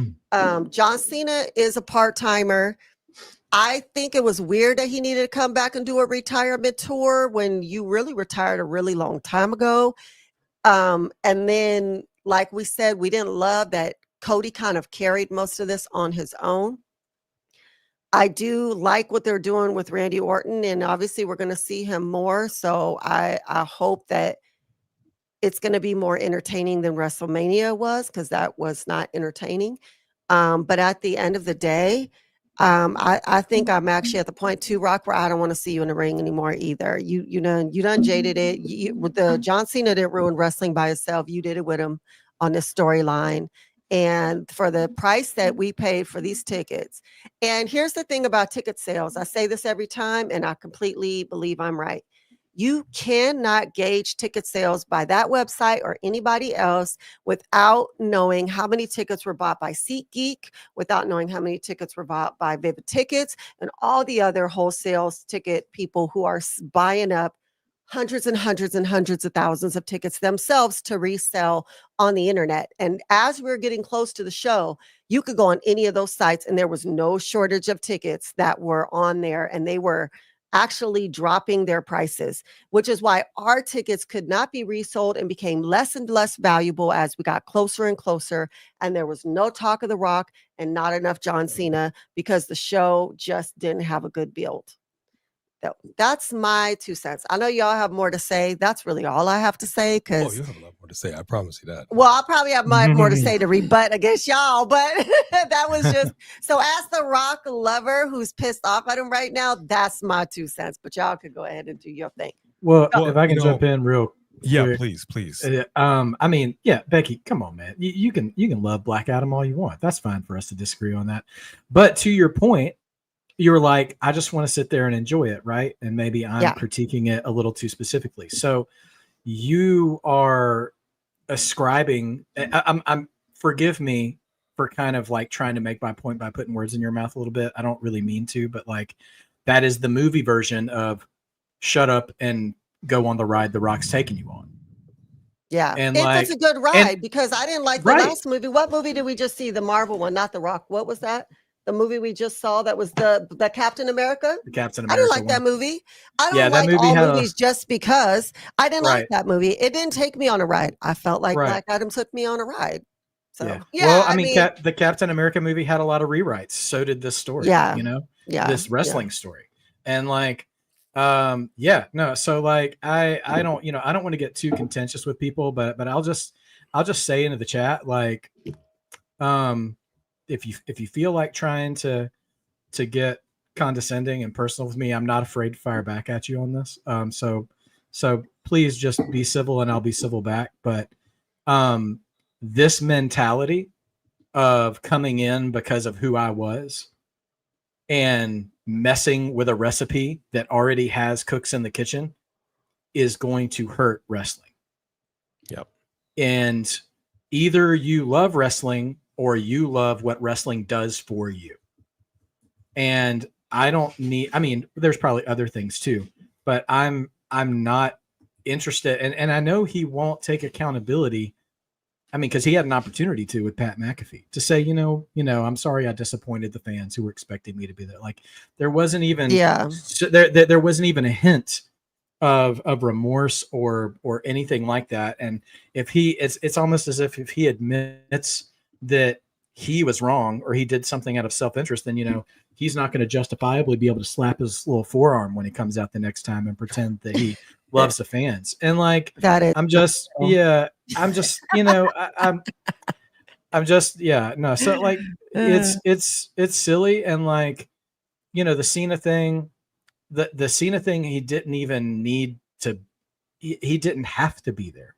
John Cena is, a part-timer. I think it was weird that he needed to come back and do a retirement tour when you really retired a really long time ago. And then, like we said, we didn't love that Cody kind of carried most of this on his own. I do like what they're doing with Randy Orton, and obviously we're going to see him more. So I hope that it's going to be more entertaining than WrestleMania was, because that was not entertaining. But at the end of the day, I think I'm actually at the point too, Rock, where I don't want to see you in the ring anymore either. You done jaded it. With the John Cena didn't ruin wrestling by itself. You did it with him on this storyline. And for the price that we paid for these tickets. And here's the thing about ticket sales. I say this every time, and I completely believe I'm right. You cannot gauge ticket sales by that website or anybody else without knowing how many tickets were bought by SeatGeek, without knowing how many tickets were bought by Vivid Tickets, and all the other wholesale ticket people who are buying up hundreds and hundreds and hundreds of thousands of tickets themselves to resell on the internet. And as we're getting close to the show, you could go on any of those sites and there was no shortage of tickets that were on there, and they were actually dropping their prices, which is why our tickets could not be resold and became less and less valuable as we got closer and closer. And there was no talk of The Rock and not enough John Cena, because the show just didn't have a good build. That's my 2 cents. I know y'all have more to say. That's really all I have to say. Oh, you have a lot more to say. I promise you that. Well, I'll probably have more to say to rebut against y'all, but that was just so. As the Rock lover who's pissed off at him right now, that's my 2 cents. But y'all could go ahead and do your thing. Well, if I can jump in real yeah, quick. please. I mean, yeah, Becky, come on, man. You can love Black Adam all you want. That's fine for us to disagree on that. But to your point, you're like, I just want to sit there and enjoy it, right? And maybe I'm critiquing it a little too specifically. So you are ascribing. I'm forgive me for kind of like trying to make my point by putting words in your mouth a little bit. I don't really mean to, but like that is the movie version of shut up and go on the ride the Rock's taking you on. Yeah, and it's a good ride because I didn't like the last movie. What movie did we just see? The Marvel one, not the Rock. What was that? The movie we just saw that was the Captain America. The Captain America. I didn't like that movie. I don't like all movies just because I didn't like that movie. It didn't take me on a ride. I felt like Black Adam took me on a ride. So well, I mean the Captain America movie had a lot of rewrites. So did this story. Yeah, this wrestling story, and like, so like I don't I don't want to get too contentious with people, but I'll just say into the chat like, if you feel like trying to get condescending and personal with me, I'm not afraid to fire back at you on this. So please just be civil and I'll be civil back. But this mentality of coming in because of who I was and messing with a recipe that already has cooks in the kitchen is going to hurt wrestling. Yep. And either you love wrestling or you love what wrestling does for you. And I mean, there's probably other things too, but I'm not interested. And I know he won't take accountability. I mean, because he had an opportunity to with Pat McAfee to say, I'm sorry I disappointed the fans who were expecting me to be there. Like there wasn't even there wasn't even a hint of remorse or anything like that. And if it's almost as if he admits that he was wrong or he did something out of self-interest, then he's not going to justifiably be able to slap his little forearm when he comes out the next time and pretend that he loves the fans. And like I'm just so like it's silly. And like the Cena thing, the Cena thing, he didn't even need to, he didn't have to be there,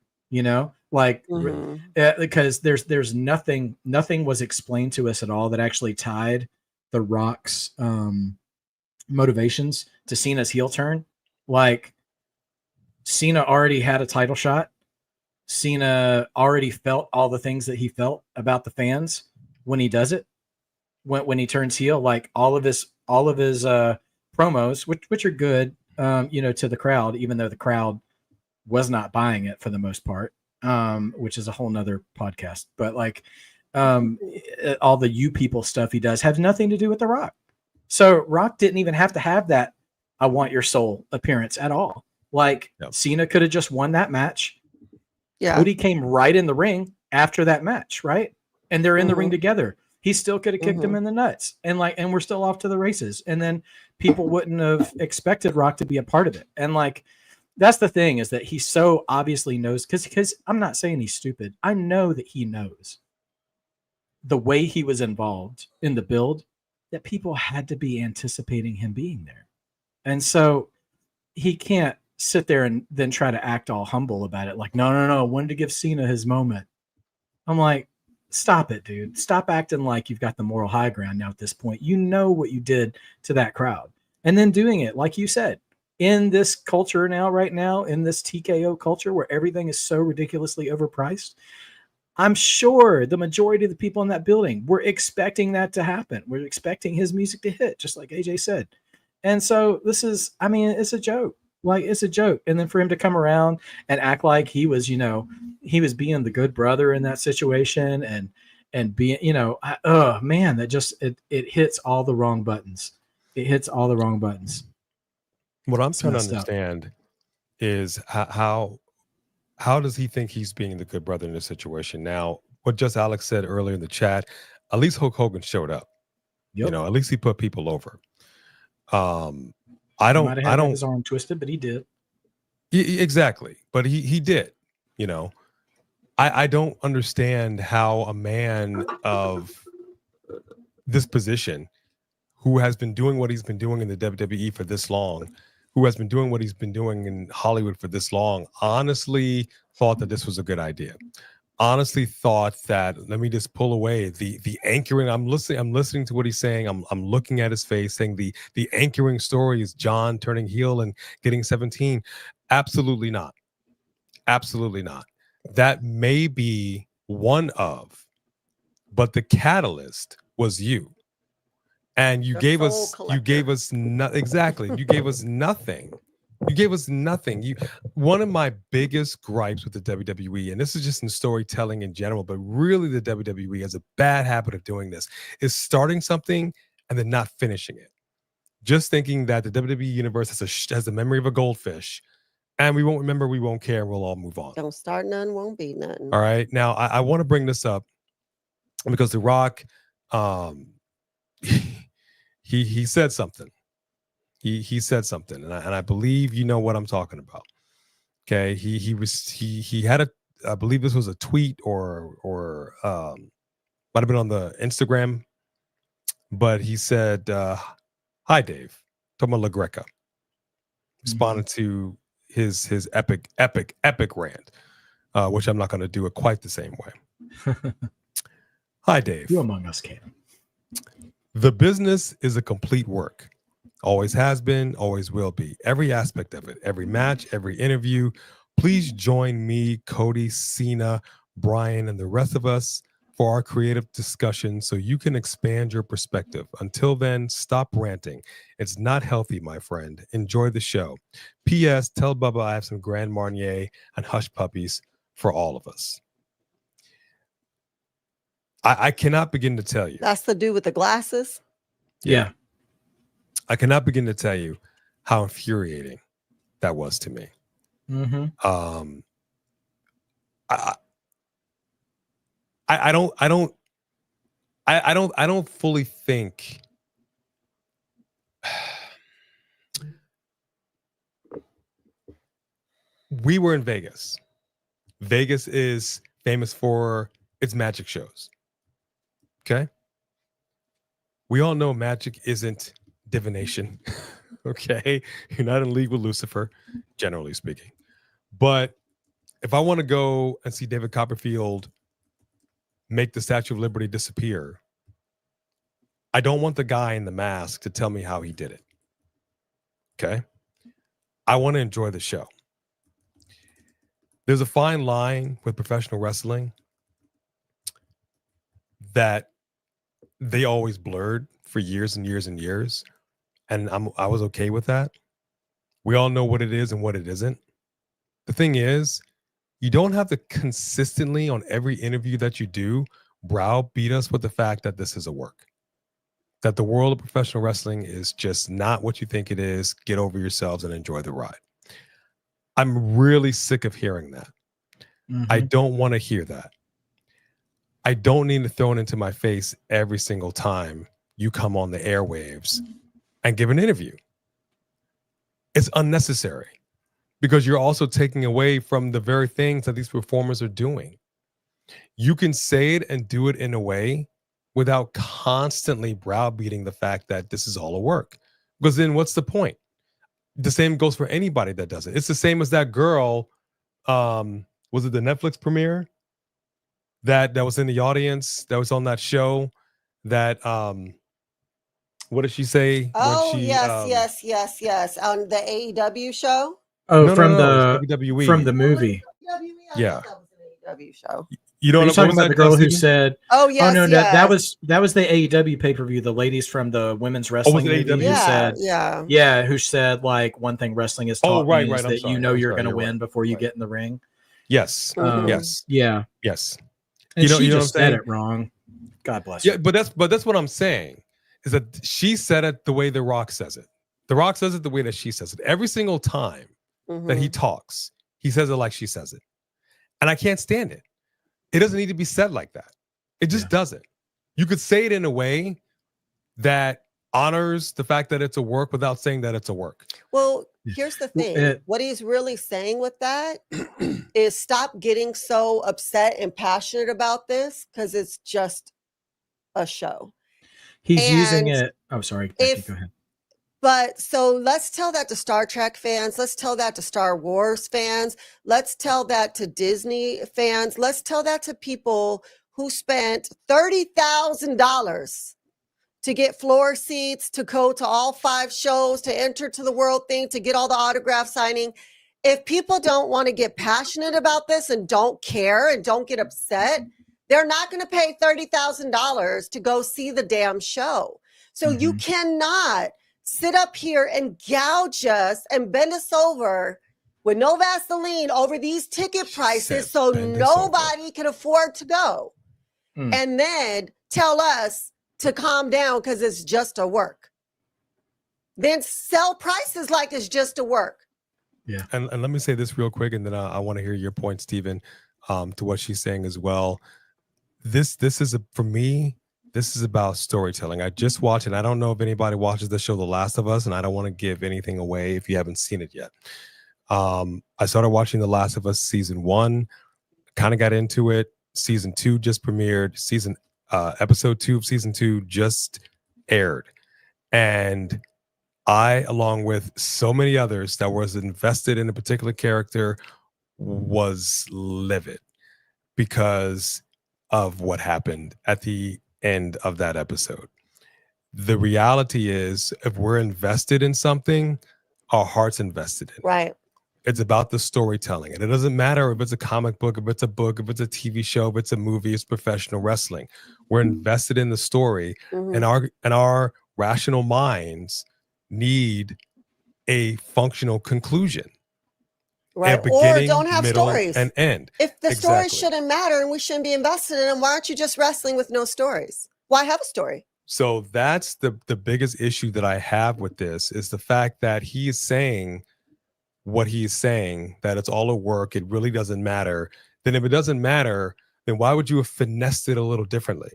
because there's nothing was explained to us at all that actually tied the Rock's motivations to Cena's heel turn. Like Cena already had a title shot. Cena already felt all the things that he felt about the fans when he does it, when he turns heel. Like all of his promos, which are good, to the crowd, even though the crowd was not buying it for the most part, which is a whole nother podcast. But like all the you people stuff he does has nothing to do with The Rock. So Rock didn't even have to have that I want your soul appearance at all. Like Cena could have just won that match. Yeah. Cody came right in the ring after that match, right? And they're in the ring together. He still could have kicked him in the nuts. And we're still off to the races. And then people wouldn't have expected Rock to be a part of it. And like, that's the thing, is that he so obviously knows, because I'm not saying he's stupid. I know that he knows the way he was involved in the build, that people had to be anticipating him being there. And so he can't sit there and then try to act all humble about it. Like, no, I wanted to give Cena his moment. I'm like, stop it, dude. Stop acting like you've got the moral high ground now at this point. You know what you did to that crowd. And then doing it, like you said, in this culture now, right now, in this TKO culture where everything is so ridiculously overpriced, I'm sure the majority of the people in that building were expecting that to happen. We're expecting his music to hit, just like AJ said. And so this is, I mean, it's a joke. Like, it's a joke. And then for him to come around and act like he was, he was being the good brother in that situation and being, oh man, that just, it hits all the wrong buttons. It hits all the wrong buttons. What I'm trying to understand is how does he think he's being the good brother in this situation? Now, what just Alex said earlier in the chat, at least Hulk Hogan showed up. Yep. At least he put people over. I He might have had don't his arm twisted, but he did. exactly. But he did, you know. I don't understand how a man of this position, who has been doing what he's been doing in the WWE for this long, who has been doing what he's been doing in Hollywood for this long, honestly thought that this was a good idea. Honestly thought that, let me just pull away the anchoring. I'm listening to what he's saying. I'm looking at his face, saying the anchoring story is John turning heel and getting 17. Absolutely not. Absolutely not. That may be one of, but the catalyst was you. And you gave us exactly. You gave us nothing. You gave us nothing. One of my biggest gripes with the WWE, and this is just in storytelling in general, but really the WWE has a bad habit of doing this, is starting something and then not finishing it. Just thinking that the WWE universe has the memory of a goldfish, and we won't remember, we won't care, we'll all move on. Don't start none, won't be nothing. All right. Now I want to bring this up because The Rock, he said something. He said something, and I believe you know what I'm talking about. Okay, he had a, I believe this was a tweet or might have been on the Instagram, but he said, "Hi Dave," talking about La Greca, responded to his epic rant, which I'm not going to do it quite the same way. Hi Dave, You among us can. the business is a complete work. Always has been, always will be. Every aspect of it, every match, every interview. Please join me, Cody, Cena, Brian, and the rest of us for our creative discussion so you can expand your perspective. Until then, stop ranting. It's not healthy, my friend. Enjoy the show. P.S. Tell Bubba I have some Grand Marnier and Hush Puppies for all of us. I cannot begin to tell you. That's the dude with the glasses? Yeah. I cannot begin to tell you how infuriating that was to me. Mm-hmm. I don't fully think we were in Vegas. Vegas is famous for its magic shows. Okay. We all know magic isn't divination. Okay. You're not in league with Lucifer, generally speaking. But if I want to go and see David Copperfield make the Statue of Liberty disappear, I don't want the guy in the mask to tell me how he did it. Okay. I want to enjoy the show. There's a fine line with professional wrestling that they always blurred for years and years and years. And I was okay with that. We all know what it is and what it isn't. The thing is, you don't have to consistently on every interview that you do browbeat us with the fact that this is a work. That the world of professional wrestling is just not what you think it is. Get over yourselves and enjoy the ride. I'm really sick of hearing that. Mm-hmm. I don't want to hear that. I don't need to throw it into my face every single time you come on the airwaves and give an interview. It's unnecessary because you're also taking away from the very things that these performers are doing. You can say it and do it in a way without constantly browbeating the fact that this is all a work. Because then what's the point? The same goes for anybody that does it. It's the same as that girl. Was it the Netflix premiere that was in the audience that was on that show that what did she say? Oh, when she, yes. On the AEW show? Oh, no, from no, the WWE. from the movie. That Yeah. was an AEW show. You know Are you what talking was about that, the girl who Steven? said, Oh, yes, "Oh no, yes. that was the AEW pay per view." The ladies from the women's wrestling was it movie AEW? who said, Yeah. who said like one thing wrestling has Oh, taught right, me right. is I'm that sorry. you know I'm you're sorry. going to You're win right. before you Right. get in the ring. Yes. Mhm. Yes. Yeah, Yes. and You know she what just I'm said saying? it wrong. God bless Yeah, her. but that's what I'm saying is that she said it the way The Rock says it. The Rock says it the way that she says it. Every single time that he talks, he says it like she says it. And I can't stand it. It doesn't need to be said like that. It just doesn't. You could say it in a way that honors the fact that it's a work without saying that it's a work. Well, here's the thing. What he's really saying with that is stop getting so upset and passionate about this because it's just a show. He's using it. Oh, sorry. Becky, go ahead. But so let's tell that to Star Trek fans. Let's tell that to Star Wars fans. Let's tell that to Disney fans. Let's tell that to people who spent $30,000 to get floor seats, to go to all 5 shows, to enter to the world thing, to get all the autograph signing. If people don't want to get passionate about this and don't care and don't get upset, they're not going to pay $30,000 to go see the damn show. So you cannot sit up here and gouge us and bend us over with no Vaseline over these ticket prices so nobody can afford to go. And then tell us to calm down because it's just a work. Then sell prices like it's just a work. Yeah. And let me say this real quick, and then I want to hear your point, Stephen, to what she's saying as well. This is for me, this is about storytelling. I just watched, and I don't know if anybody watches the show The Last of Us, and I don't want to give anything away if you haven't seen it yet. I started watching The Last of Us season 1, kind of got into it. Season 2 just premiered. Episode 2 of season 2 just aired. And I, along with so many others that was invested in a particular character, was livid because of what happened at the end of that episode. The reality is, if we're invested in something, our heart's invested in it. Right. It's about the storytelling. And it doesn't matter if it's a comic book, if it's a book, if it's a TV show, if it's a movie, it's professional wrestling. We're invested in the story, and our rational minds need a functional conclusion. Right. Or don't have middle, stories. and end. If the stories shouldn't matter and we shouldn't be invested in them, why aren't you just wrestling with no stories? Why have a story? So that's the biggest issue that I have with this, is the fact that he is saying what he's saying, that it's all a work, it really doesn't matter. Then if it doesn't matter, then why would you have finessed it a little differently?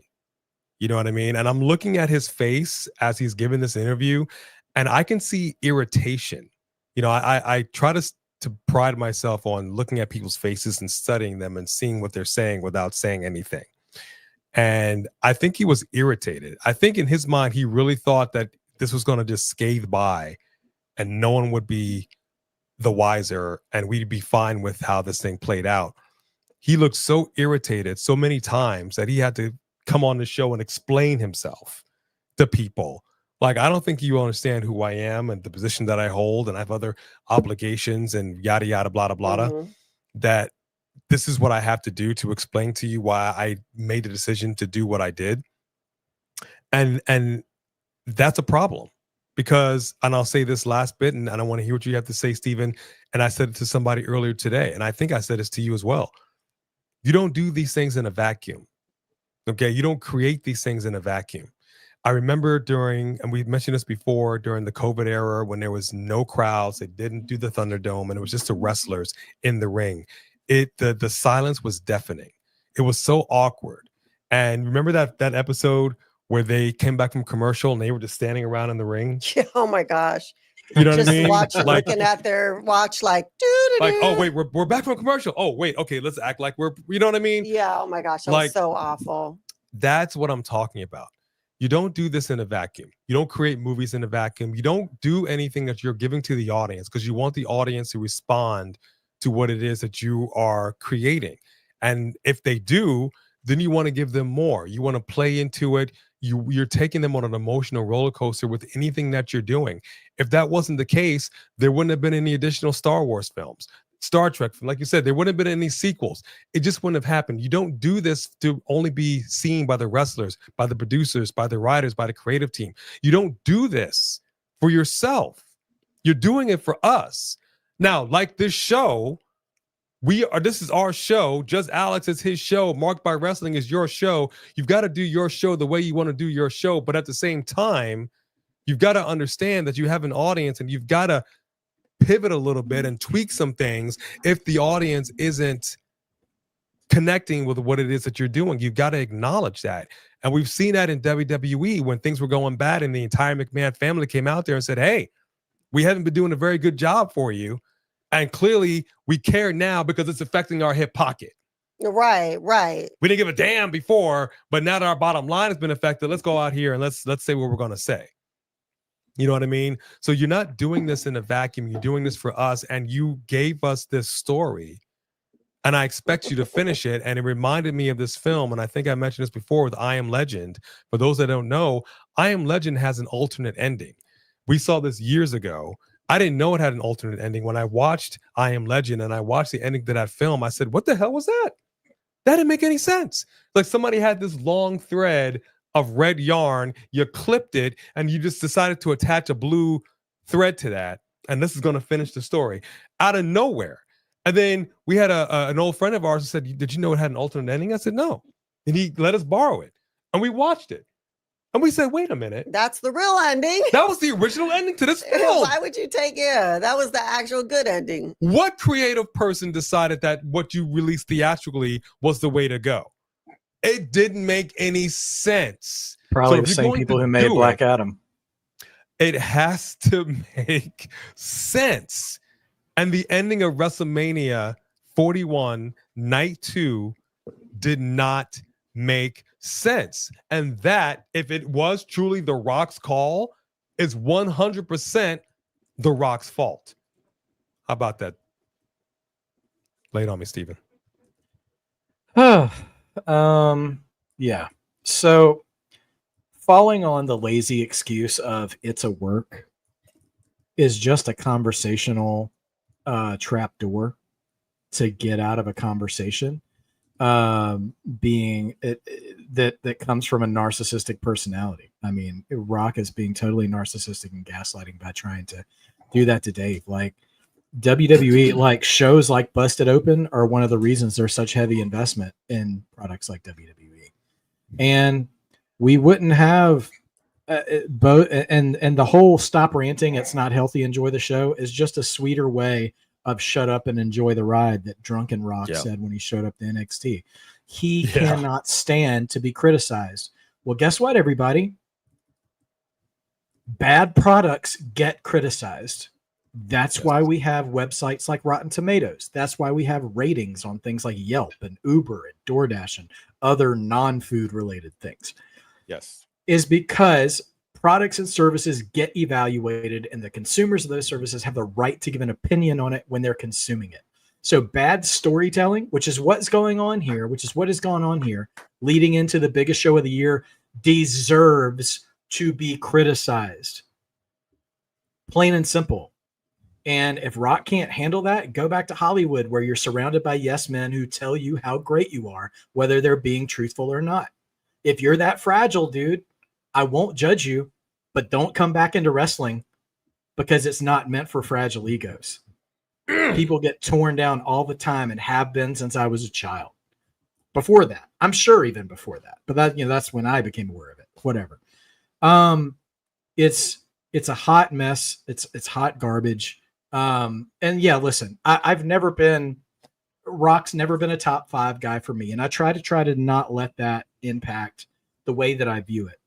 You know what I mean? And I'm looking at his face as he's giving this interview, and I can see irritation. You know, I try to pride myself on looking at people's faces and studying them and seeing what they're saying without saying anything. And I think he was irritated. I think in his mind, he really thought that this was going to just scathe by and no one would be the wiser and we'd be fine with how this thing played out. He looked so irritated so many times that he had to come on the show and explain himself to people. Like, I don't think you understand who I am and the position that I hold, and I have other obligations and yada, yada, blah, blah, blah, that this is what I have to do to explain to you why I made the decision to do what I did. And that's a problem. Because, and I'll say this last bit, and I want to hear what you have to say, Stephen. And I said it to somebody earlier today, and I think I said this to you as well. You don't do these things in a vacuum. Okay, you don't create these things in a vacuum. I remember and we mentioned this before, during the COVID era, when there was no crowds, they didn't do the Thunderdome, and it was just the wrestlers in the ring. The silence was deafening. It was so awkward. And remember that episode where they came back from commercial and they were just standing around in the ring? Yeah, oh my gosh. You know what I mean? Looking at their watch like, oh wait, we're back from commercial. Oh wait, okay, let's act like we're, you know what I mean? Yeah, oh my gosh, that was so awful. That's what I'm talking about. You don't do this in a vacuum. You don't create movies in a vacuum. You don't do anything that you're giving to the audience because you want the audience to respond to what it is that you are creating. And if they do, then you want to give them more. You want to play into it. You're taking them on an emotional roller coaster with anything that you're doing. If that wasn't the case, there wouldn't have been any additional Star Wars films, Star Trek, like you said, there wouldn't have been any sequels. It just wouldn't have happened. You don't do this to only be seen by the wrestlers, by the producers, by the writers, by the creative team. You don't do this for yourself. You're doing it for us. Now, like this show, this is our show. Just Alex is his show. Marked by Wrestling is your show. You've got to do your show the way you want to do your show. But at the same time, you've got to understand that you have an audience and you've got to pivot a little bit and tweak some things if the audience isn't connecting with what it is that you're doing. You've got to acknowledge that. And we've seen that in WWE when things were going bad and the entire McMahon family came out there and said, hey, we haven't been doing a very good job for you. And clearly we care now because it's affecting our hip pocket. Right. We didn't give a damn before, but now that our bottom line has been affected, let's go out here and let's say what we're going to say. You know what I mean? So you're not doing this in a vacuum. You're doing this for us. And you gave us this story. And I expect you to finish it. And it reminded me of this film. And I think I mentioned this before with I Am Legend. For those that don't know, I Am Legend has an alternate ending. We saw this years ago. I didn't know it had an alternate ending. When I watched I Am Legend and I watched the ending to that film, I said, what the hell was that? That didn't make any sense. Like somebody had this long thread of red yarn, you clipped it, and you just decided to attach a blue thread to that. And this is going to finish the story out of nowhere. And then we had an old friend of ours who said, did you know it had an alternate ending? I said, no. And he let us borrow it. And we watched it. And we said, wait a minute. That's the real ending. That was the original ending to this film. Why would you take it? That was the actual good ending. What creative person decided that what you released theatrically was the way to go? It didn't make any sense. Probably So the if same you're going people to who made do Black it, Adam. It has to make sense. And the ending of WrestleMania 41, Night 2, did not make sense. And that, if it was truly The Rock's call, is 100% The Rock's fault. How about that? Lay it on me, Steven. Yeah. So falling on the lazy excuse of it's a work is just a conversational trap door to get out of a conversation, being that comes from a narcissistic personality. I mean, Rock is being totally narcissistic and gaslighting by trying to do that to Dave. Like WWE, like shows like Busted Open are one of the reasons there's such heavy investment in products like WWE. And we wouldn't have both, and the whole stop ranting, it's not healthy, enjoy the show is just a sweeter way of shut up and enjoy the ride that Drunken Rock said when he showed up to NXT. He cannot stand to be criticized. Well, guess what, everybody? Bad products get criticized. That's why we have websites like Rotten Tomatoes. That's why we have ratings on things like Yelp and Uber and DoorDash and other non-food related things. Yes. Is because products and services get evaluated and the consumers of those services have the right to give an opinion on it when they're consuming it. So bad storytelling, which is what's going on here, which is what has gone on here, leading into the biggest show of the year, deserves to be criticized. Plain and simple. And if Rock can't handle that, go back to Hollywood where you're surrounded by yes men who tell you how great you are, whether they're being truthful or not. If you're that fragile, dude, I won't judge you, but don't come back into wrestling because it's not meant for fragile egos. People get torn down all the time and have been since I was a child. Before that, I'm sure even before that, but that, you know, that's when I became aware of it. Whatever. It's a hot mess. It's hot garbage. And yeah, listen, I've never been, Rock's never been a top 5 guy for me. And I try to not let that impact the way that I view it.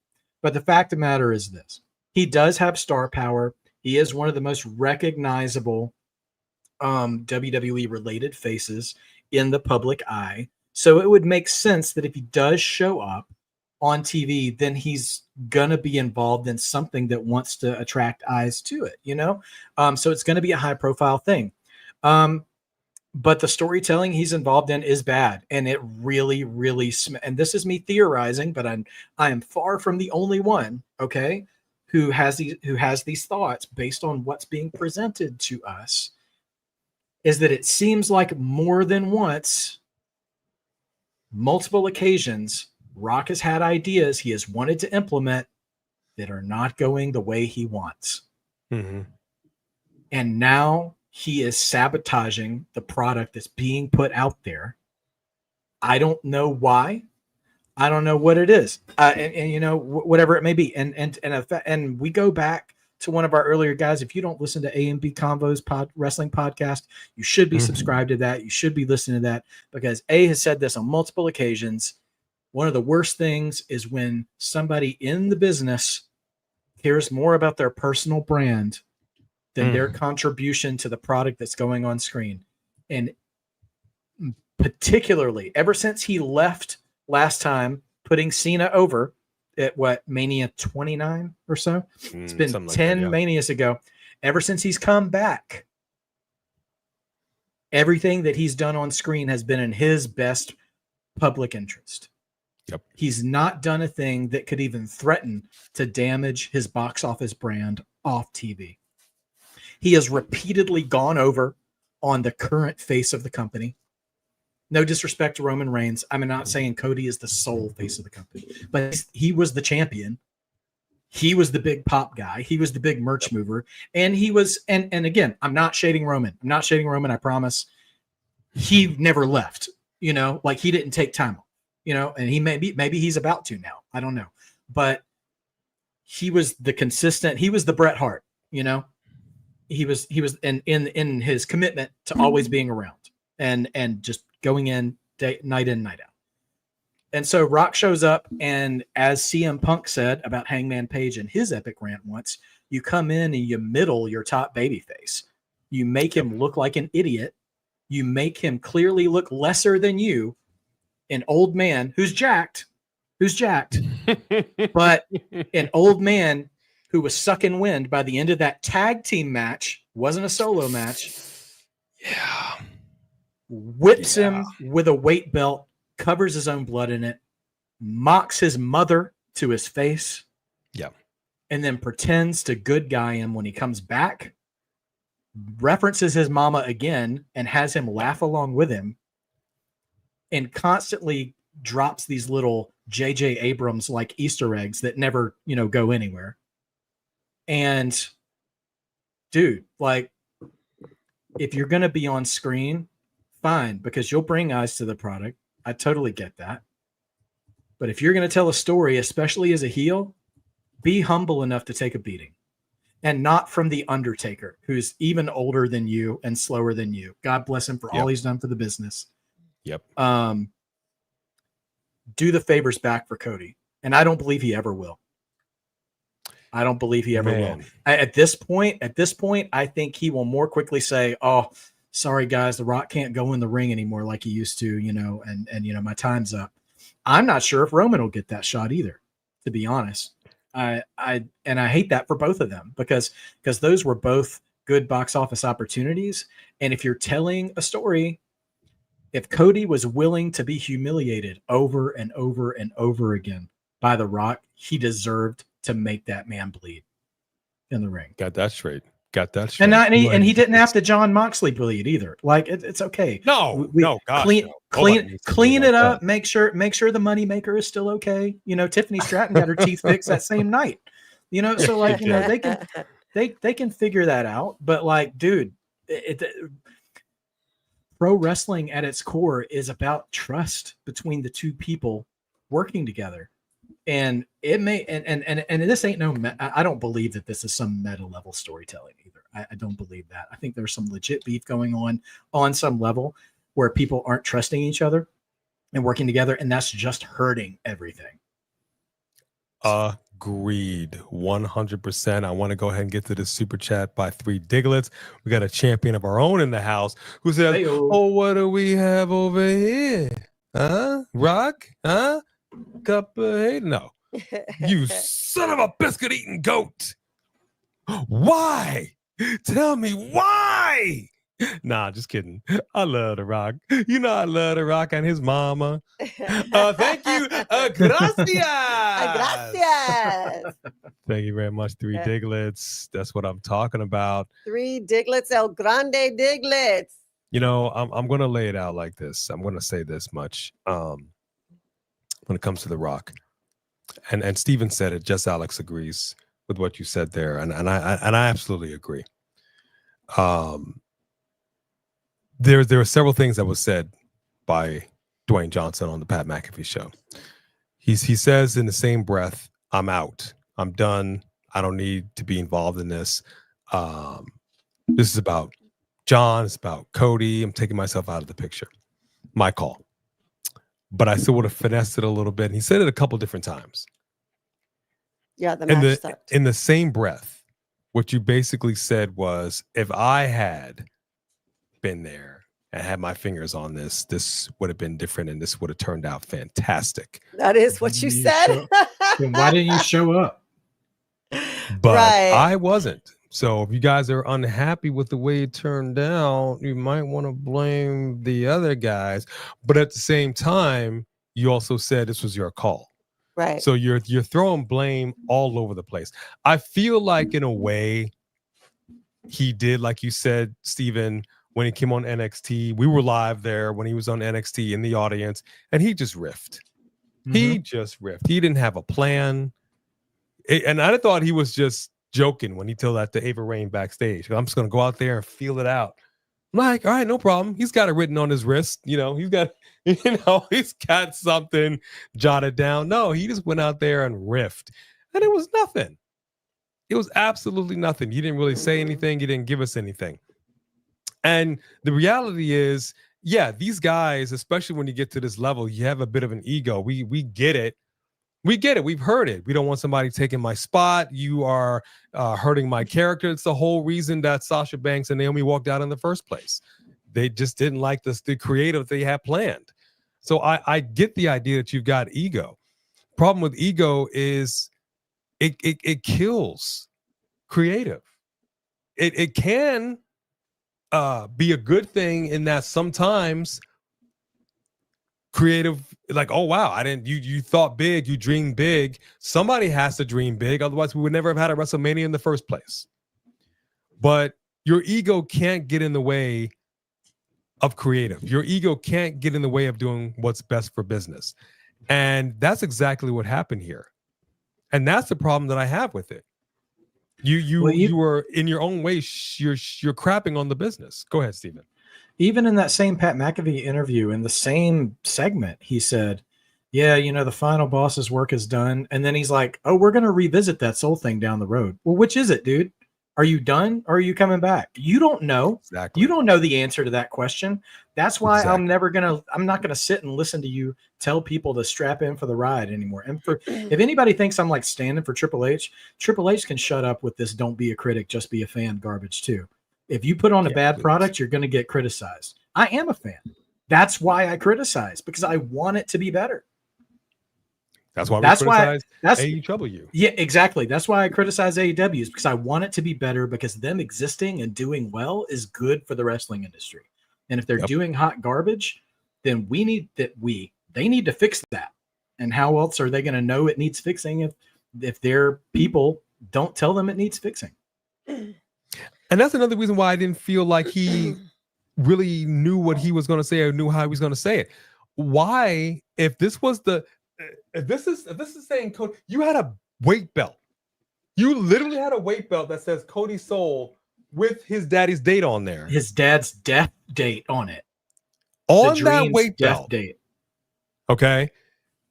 But the fact of the matter is this, he does have star power. He is one of the most recognizable WWE related faces in the public eye. So it would make sense that if he does show up on TV, then he's gonna be involved in something that wants to attract eyes to it, you know? So it's gonna be a high profile thing. But the storytelling he's involved in is bad, and it really, and this is me theorizing, but I am far from the only one, okay, who has these thoughts based on what's being presented to us, is that it seems like more than once, multiple occasions, Rock has had ideas he has wanted to implement that are not going the way he wants. Mm-hmm. And now he is sabotaging the product that's being put out there. I don't know why. I don't know what it is. And you know, whatever it may be. And we go back to one of our earlier guys, if you don't listen to A&B Convos wrestling podcast, you should be subscribed to that. You should be listening to that, because A has said this on multiple occasions. One of the worst things is when somebody in the business cares more about their personal brand than their contribution to the product that's going on screen. And particularly ever since he left last time, putting Cena over at Mania 29 or so. It's been 10 like that, yeah. Manias ago. Ever since he's come back, everything that he's done on screen has been in his best public interest. Yep. He's not done a thing that could even threaten to damage his box office brand off TV. He has repeatedly gone over on the current face of the company. No disrespect to Roman Reigns. I'm not saying Cody is the sole face of the company, but he was the champion. He was the big pop guy. He was the big merch mover. And he was, and again, I'm not shading Roman. I'm not shading Roman, I promise. He never left, you know, like he didn't take time off, you know, and he maybe he's about to now. I don't know. But he was the consistent, he was the Bret Hart, you know. He was in his commitment to always being around and just going in night in, night out. And so Rock shows up, and as CM Punk said about Hangman Page in his epic rant once, you come in and you middle your top babyface. You make him look like an idiot. You make him clearly look lesser than you, an old man who's jacked, but an old man who was sucking wind by the end of that tag team match, wasn't a solo match. Yeah. Whips him with a weight belt, covers his own blood in it, mocks his mother to his face. Yeah. And then pretends to good guy him when he comes back, references his mama again and has him laugh along with him, and constantly drops these little J.J. Abrams like Easter eggs that never, you know, go anywhere. And dude, like, if you're going to be on screen, fine, because you'll bring eyes to the product. I totally get that. But if you're going to tell a story, especially as a heel, be humble enough to take a beating, and not from the Undertaker, who's even older than you and slower than you. God bless him for all he's done for the business. Yep. Do the favors back for Cody. And I don't believe he ever will. I don't believe he ever will. At this point, I think he will more quickly say, "Oh, sorry guys, The Rock can't go in the ring anymore like he used to, you know, and you know, my time's up." I'm not sure if Roman will get that shot either, to be honest. I hate that for both of them because those were both good box office opportunities. And if you're telling a story, if Cody was willing to be humiliated over and over and over again by The Rock, he deserved to make that man bleed in the ring. Got that straight. And he didn't have to John Moxley bleed either. Like it's okay. No, Clean it up. Make sure the money maker is still okay. You know, Tiffany Stratton got her teeth fixed that same night. You know, so like, you know, they can figure that out. But like, dude, pro wrestling at its core is about trust between the two people working together. And it may, and this ain't I don't believe that this is some meta level storytelling either. I don't believe that. I think there's some legit beef going on some level where people aren't trusting each other and working together. And that's just hurting everything. Agreed. 100%. I want to go ahead and get to the super chat by 3 Diglets. We got a champion of our own in the house who says, "Hey-o. Oh, what do we have over here? Huh? Rock? Huh? Cup of hate? No. You son of a biscuit eating goat. Why? Tell me why." Nah, just kidding. I love The Rock. You know I love The Rock and his mama. Thank you. Gracias. Gracias. Thank you very much, 3 Diglets. That's what I'm talking about. 3 Diglets, El Grande Diglets. You know, I'm going to lay it out like this. I'm going to say this much. When it comes to The Rock, and Steven said it, just Alex agrees with what you said there, and I absolutely agree. There are several things that was said by Dwayne Johnson on the Pat McAfee Show. He says in the same breath, "I'm out. I'm done. I don't need to be involved in this. This is about John. It's about Cody. I'm taking myself out of the picture. My call. But I still would have finessed it a little bit. And he said it a couple different times. Yeah, the match sucked. In the same breath, what you basically said was, if I had been there and had my fingers on this would have been different, and this would have turned out fantastic. That is what you said. Then why didn't you show up? But Right. I wasn't. So if you guys are unhappy with the way it turned out, you might want to blame the other guys. But at the same time, you also said this was your call. Right. So you're throwing blame all over the place. I feel like in a way he did, like you said, Steven, when he came on NXT. We were live there when he was on NXT in the audience, and he just riffed. He just riffed. He didn't have a plan. And I thought he was just joking when he told that to Ava Raine backstage. I'm just going to go out there and feel it out. I'm like, all right, no problem. He's got it written on his wrist. He's got something jotted down. No, he just went out there and riffed. And it was nothing. It was absolutely nothing. He didn't really say anything. He didn't give us anything. And the reality is, yeah, these guys, especially when you get to this level, you have a bit of an ego. We get it. We get it. We've heard it. We don't want somebody taking my spot. You are hurting my character. It's the whole reason that Sasha Banks and Naomi walked out in the first place. They just didn't like the creative they had planned. So I get the idea that you've got ego. Problem with ego is it kills creative. It can be a good thing in that sometimes creative, like, oh wow, you thought big, you dreamed big. Somebody has to dream big, otherwise we would never have had a WrestleMania in the first place. But your ego can't get in the way of creative. Your ego can't get in the way of doing what's best for business. And that's exactly what happened here. And that's the problem that I have with it. You were in your own way, you're crapping on the business. Go ahead, Steven. Even in that same Pat McAfee interview, in the same segment, he said, yeah, the final boss's work is done. And then he's like, oh, we're going to revisit that soul thing down the road. Well, which is it, dude? Are you done or are you coming back? You don't know. Exactly. You don't know the answer to that question. That's why Exactly. I'm not going to sit and listen to you tell people to strap in for the ride anymore. And if anybody thinks I'm like standing for Triple H can shut up with this don't be a critic, just be a fan garbage too. If you put on a bad product, you're going to get criticized. I am a fan. That's why I criticize, because I want it to be better. That's why criticize AEW. Yeah, exactly. That's why I criticize AEW, is because I want it to be better, because them existing and doing well is good for the wrestling industry. And if they're doing hot garbage, then they need to fix that. And how else are they going to know it needs fixing if their people don't tell them it needs fixing? And that's another reason why I didn't feel like he really knew what he was going to say or knew how he was going to say it. Why, if this is saying Cody, you had a weight belt. You literally had a weight belt that says Cody Soul with his daddy's date on there. His dad's death date on it. On that weight death belt. Date. Okay.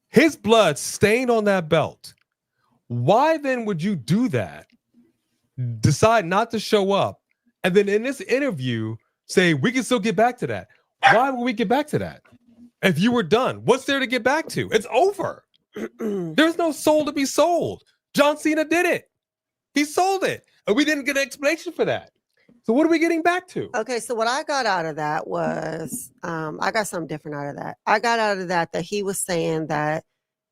His blood stained on that belt. Why then would you do that? Decide not to show up, and then in this interview say we can still get back to that. Why would we get back to that? If you were done, what's there to get back to? It's over. There's no soul to be sold. John Cena did it. He sold it. And we didn't get an explanation for that. So what are we getting back to? Okay, so what I got out of that was, I got something different out of that. I got out of that he was saying that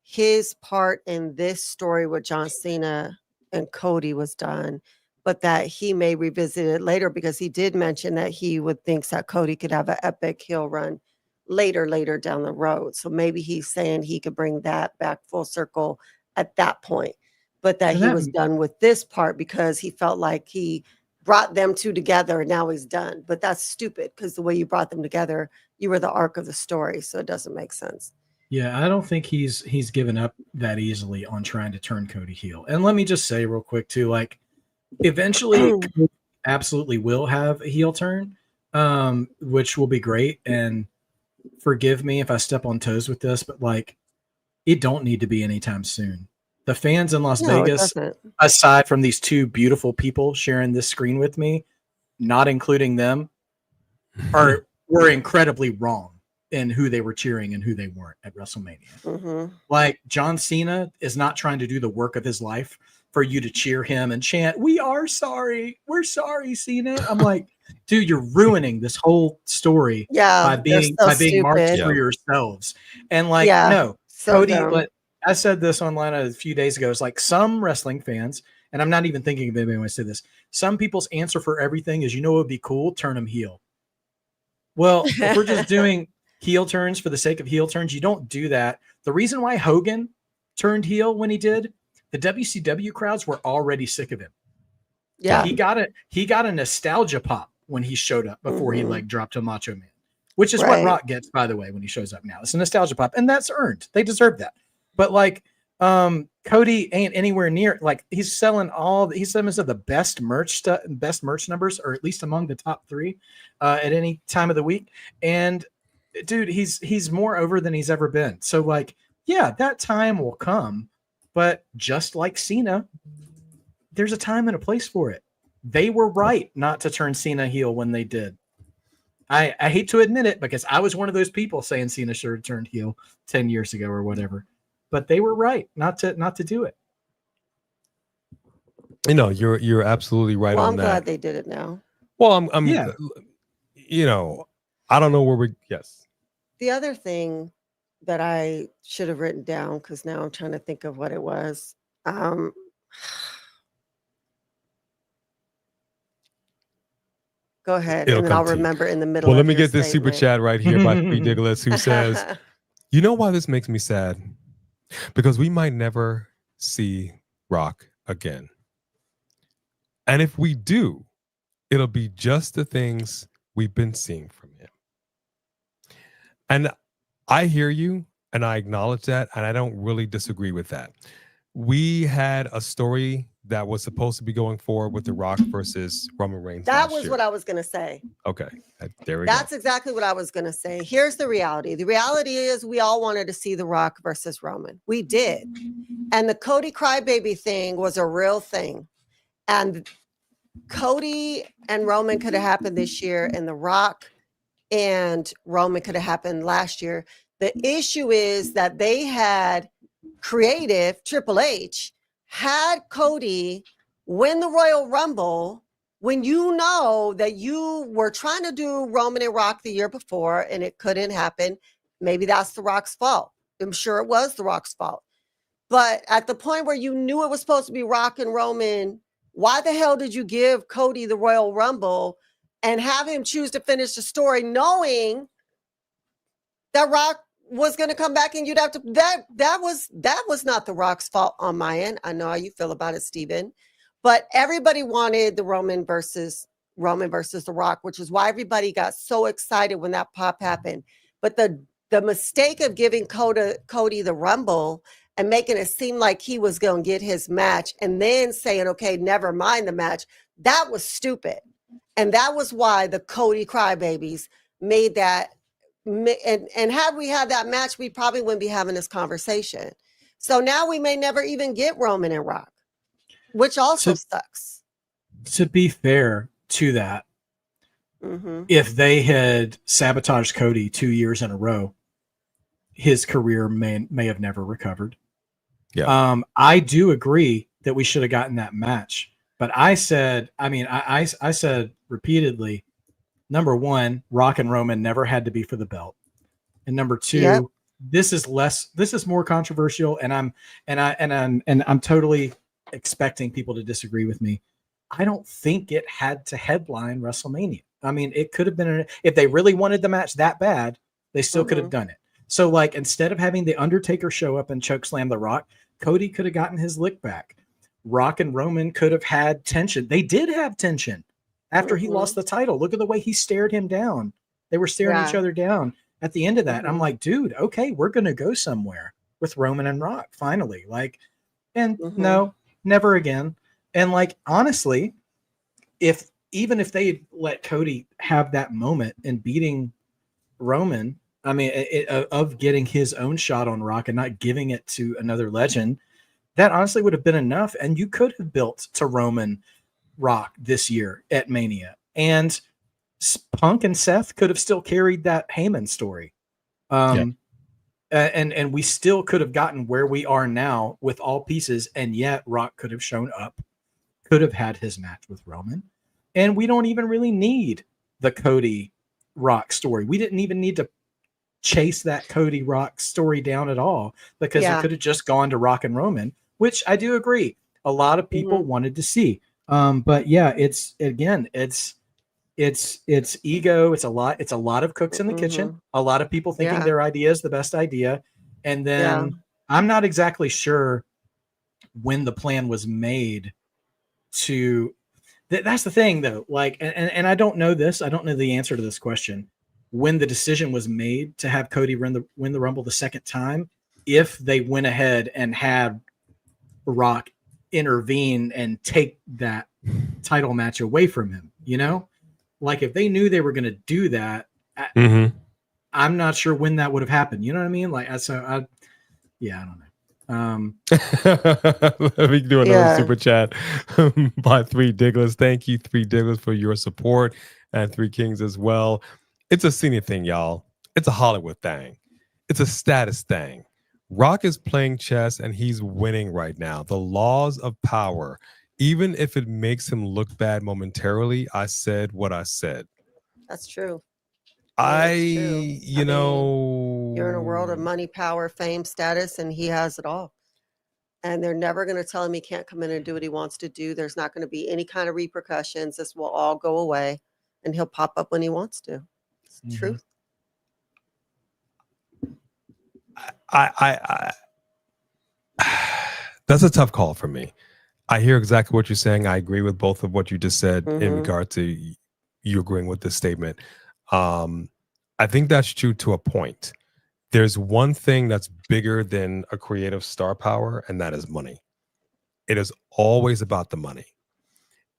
his part in this story with John Cena and Cody was done, but that he may revisit it later, because he did mention that he would think that Cody could have an epic heel run later down the road. So maybe he's saying he could bring that back full circle at that point, but that he was done with this part because he felt like he brought them two together and now he's done. But that's stupid, because the way you brought them together, you were the arc of the story. So it doesn't make sense. Yeah, I don't think he's given up that easily on trying to turn Cody heel. And let me just say real quick too, like, eventually Cody absolutely will have a heel turn, which will be great. And forgive me if I step on toes with this, but like, it don't need to be anytime soon. The fans in Las No, it Vegas, doesn't. aside from these two beautiful people sharing this screen with me, not including them, were incredibly wrong in who they were cheering and who they weren't at WrestleMania. Mm-hmm. Like, John Cena is not trying to do the work of his life for you to cheer him and chant, "We are sorry. We're sorry, Cena." I'm like, dude, you're ruining this whole story Yeah, by they're being so marked stupid. Yeah. for yourselves. And like, Yeah, no, so Cody, dumb. I said this online a few days ago. It's like some wrestling fans, and I'm not even thinking of anybody when I say this. Some people's answer for everything is, what would be cool? Turn them heel. Well, if we're just doing heel turns for the sake of heel turns, you don't do that. The reason why Hogan turned heel when he did, the WCW crowds were already sick of him. Yeah. He got a nostalgia pop when he showed up before he like dropped to Macho Man, which is what Right. Rock gets, by the way, when he shows up now. It's a nostalgia pop, and that's earned. They deserve that. But like, Cody ain't anywhere near, like, he's selling some of the best merch numbers, or at least among the top 3 at any time of the week. And dude, he's more over than he's ever been. So like, yeah, that time will come, but just like Cena, there's a time and a place for it. They were right not to turn Cena heel when they did. I hate to admit it, because I was one of those people saying Cena should have turned heel 10 years ago or whatever. But they were right not to do it. You're absolutely right Well, on I'm that. glad they did it now. Well, I'm Yeah. I don't know where yes. The other thing that I should have written down, because now I'm trying to think of what it was. Go ahead, It'll and then I'll come to you. remember in the middle. Well, let of me your get this super statement. chat right here by Ridiculous, who says, "You know why this makes me sad? Because we might never see Rock again. And if we do, it'll be just the things we've been seeing from him." And I hear you, and I acknowledge that, and I don't really disagree with that. We had a story that was supposed to be going forward with The Rock versus Roman Reigns. That was what I was going to say. Okay, there we go. That's exactly what I was going to say. Here's the reality. The reality is we all wanted to see The Rock versus Roman. We did. And the Cody crybaby thing was a real thing. And Cody and Roman could have happened this year, and The Rock and Roman could have happened last year. The issue is that they had creative, Triple H, had Cody win the Royal Rumble when you know that you were trying to do Roman and Rock the year before and it couldn't happen. Maybe that's The Rock's fault. I'm sure it was The Rock's fault. But at the point where you knew it was supposed to be Rock and Roman, why the hell did you give Cody the Royal Rumble and have him choose to finish the story knowing that Rock was going to come back and you'd have to, that was not The Rock's fault on my end. I know how you feel about it, Steven, but everybody wanted the Roman versus The Rock, which is why everybody got so excited when that pop happened. But the mistake of giving Cody the Rumble and making it seem like he was going to get his match and then saying, okay, never mind the match, that was stupid. And that was why the Cody crybabies made that. And had we had that match, we probably wouldn't be having this conversation. So now we may never even get Roman and Rock, which also sucks. To be fair to that, if they had sabotaged Cody 2 years in a row, his career may have never recovered. Yeah. I do agree that we should have gotten that match, but I said repeatedly, number one, Rock and Roman never had to be for the belt. And number two, this is more controversial. And I'm totally expecting people to disagree with me. I don't think it had to headline WrestleMania. I mean, it could have been, if they really wanted the match that bad, they still could have done it. So like, instead of having the Undertaker show up and chokeslam the Rock, Cody could have gotten his lick back. Rock and Roman could have had tension. They did have tension. After he lost the title, look at the way he stared him down. They were staring each other down at the end of that. I'm like, dude, okay, we're going to go somewhere with Roman and Rock finally. Like, and no, never again. And like, honestly, even if they let Cody have that moment in beating Roman, I mean, of getting his own shot on Rock and not giving it to another legend, that honestly would have been enough. And you could have built to Roman Rock this year at Mania, and Punk and Seth could have still carried that Heyman story. And we still could have gotten where we are now with all pieces. And yet Rock could have shown up, could have had his match with Roman. And we don't even really need the Cody Rock story. We didn't even need to chase that Cody Rock story down at all, because it could have just gone to Rock and Roman, which I do agree a lot of people wanted to see. But yeah, it's ego. It's a lot of cooks in the kitchen. A lot of people thinking their idea is the best idea. And then I'm not exactly sure when the plan was made to, that's the thing though. Like, and I don't know this. I don't know the answer to this question. When the decision was made to have Cody win the Rumble the second time, if they went ahead and had Rock intervene and take that title match away from him, you know, like if they knew they were going to do that, I'm not sure when that would have happened. You know what I mean? Like, I don't know. Let me do another super chat by Three Digglers. Thank you, Three Digglers, for your support, and Three Kings as well. It's a senior thing, y'all. It's a Hollywood thing. It's a status thing. Rock is playing chess and he's winning right now. The laws of power, even if it makes him look bad momentarily, I said what I said. That's true. You know, you're in a world of money, power, fame, status, and he has it all. And they're never going to tell him he can't come in and do what he wants to do. There's not going to be any kind of repercussions. This will all go away, and he'll pop up when he wants to. It's the truth. That's a tough call for me. I hear exactly what you're saying. I agree with both of what you just said in regard to you agreeing with this statement. I think that's true to a point. There's one thing that's bigger than a creative star power, and that is money. It is always about the money.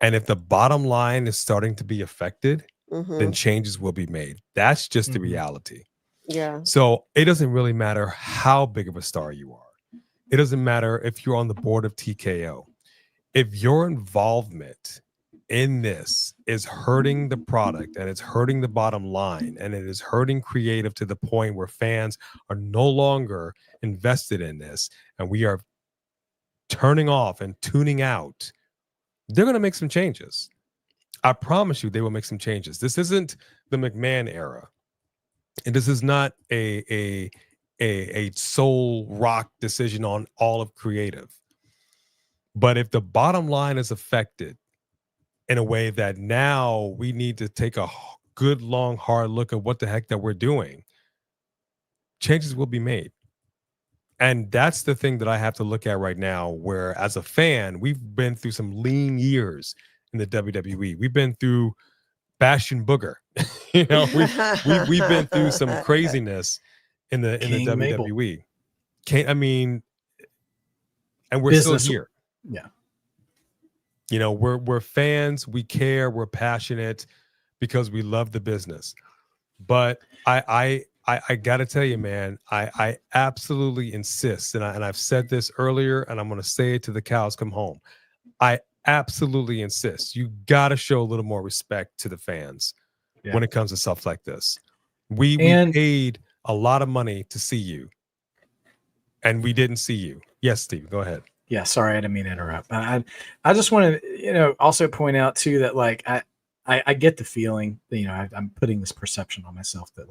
And if the bottom line is starting to be affected, then changes will be made. That's just the reality. Yeah. So it doesn't really matter how big of a star you are. It doesn't matter if you're on the board of TKO. If your involvement in this is hurting the product and it's hurting the bottom line and it is hurting creative to the point where fans are no longer invested in this and we are turning off and tuning out, they're going to make some changes. I promise you they will make some changes. This isn't the McMahon era. And this is not a sole Rock decision on all of creative. But if the bottom line is affected in a way that now we need to take a good, long, hard look at what the heck that we're doing, changes will be made. And that's the thing that I have to look at right now, where as a fan, we've been through some lean years in the WWE. We've been through Bastion Booger. You know, we've been through some craziness in the WWE. And we're Business. still here. Yeah. You know, we're fans, we care, we're passionate because we love the business. But I gotta tell you, man, I absolutely insist, and I've said this earlier, and I'm gonna say it till the cows come home. I absolutely insist. You gotta show a little more respect to the fans when it comes to stuff like this. We paid a lot of money to see you, and we didn't see you. Yes, Steve, go ahead. Yeah, sorry, I didn't mean to interrupt. I just want to, also point out too that like I get the feeling that I'm putting this perception on myself that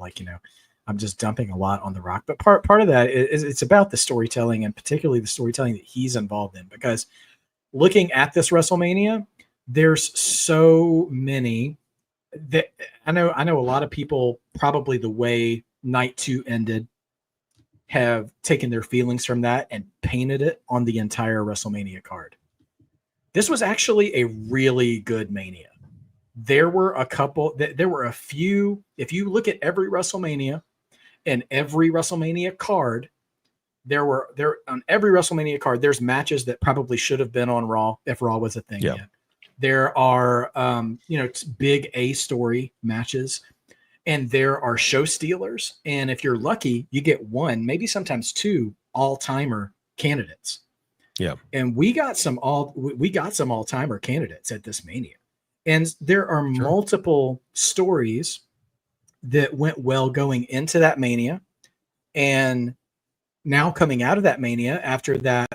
I'm just dumping a lot on The Rock. But part of that is it's about the storytelling, and particularly the storytelling that he's involved in. Because looking at this WrestleMania, there's so many that I know a lot of people, probably the way night 2 ended, have taken their feelings from that and painted it on the entire WrestleMania card. This was actually a really good Mania. There were a few, if you look at every WrestleMania and every WrestleMania card, on every WrestleMania card, there's matches that probably should have been on Raw if Raw was a thing yet. There are, big A story matches. And there are show stealers. And if you're lucky, you get one, maybe sometimes two all-timer candidates. Yeah. And we got some all-timer candidates at this Mania. And there are multiple stories that went well going into that Mania, and now coming out of that Mania after that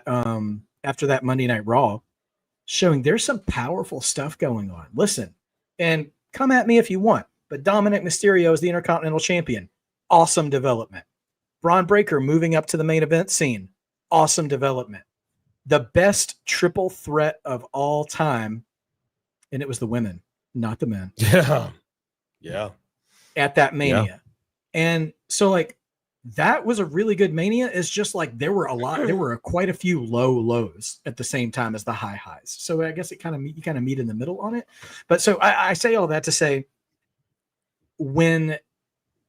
Monday Night Raw, showing there's some powerful stuff going on. Listen, and come at me if you want, but Dominic Mysterio is the Intercontinental Champion. Awesome development. Braun Breaker moving up to the main event scene. Awesome development. The best triple threat of all time, and it was the women, not the men. Yeah. Yeah. At that Mania. Yeah. And so like that was a really good Mania. It's just like there were quite a few low lows at the same time as the high highs. So I guess you kind of meet in the middle on it. But so I say all that to say, when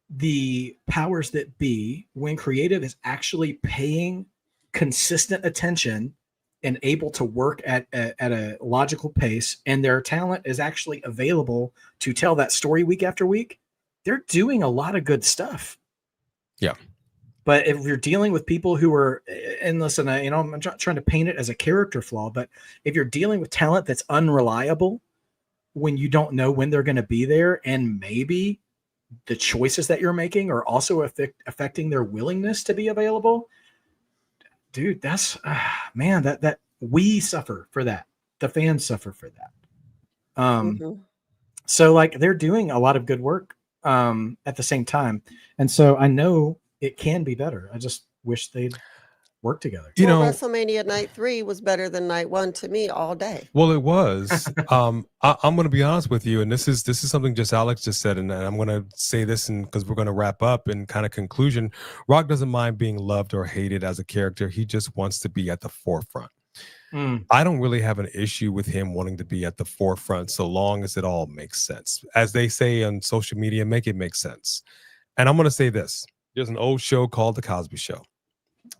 the powers that be, when creative is actually paying consistent attention and able to work at a logical pace, and their talent is actually available to tell that story week after week, they're doing a lot of good stuff. Yeah. But if you're dealing with people who are, and listen, I'm not trying to paint it as a character flaw, but if you're dealing with talent that's unreliable, when you don't know when they're going to be there, and maybe the choices that you're making are also affecting their willingness to be available, dude, that's man, that we suffer for that. The fans suffer for that. So like they're doing a lot of good work at the same time. And so I know it can be better. I just wish they'd work together. You know, WrestleMania night 3 was better than night 1 to me all day. Well, it was. I'm going to be honest with you, and this is something just Alex just said, and I'm going to say this, and because we're going to wrap up in kind of conclusion. Rock doesn't mind being loved or hated as a character. He just wants to be at the forefront. I don't really have an issue with him wanting to be at the forefront so long as it all makes sense. As they say on social media, make it make sense. And I'm going to say this. There's an old show called The Cosby Show.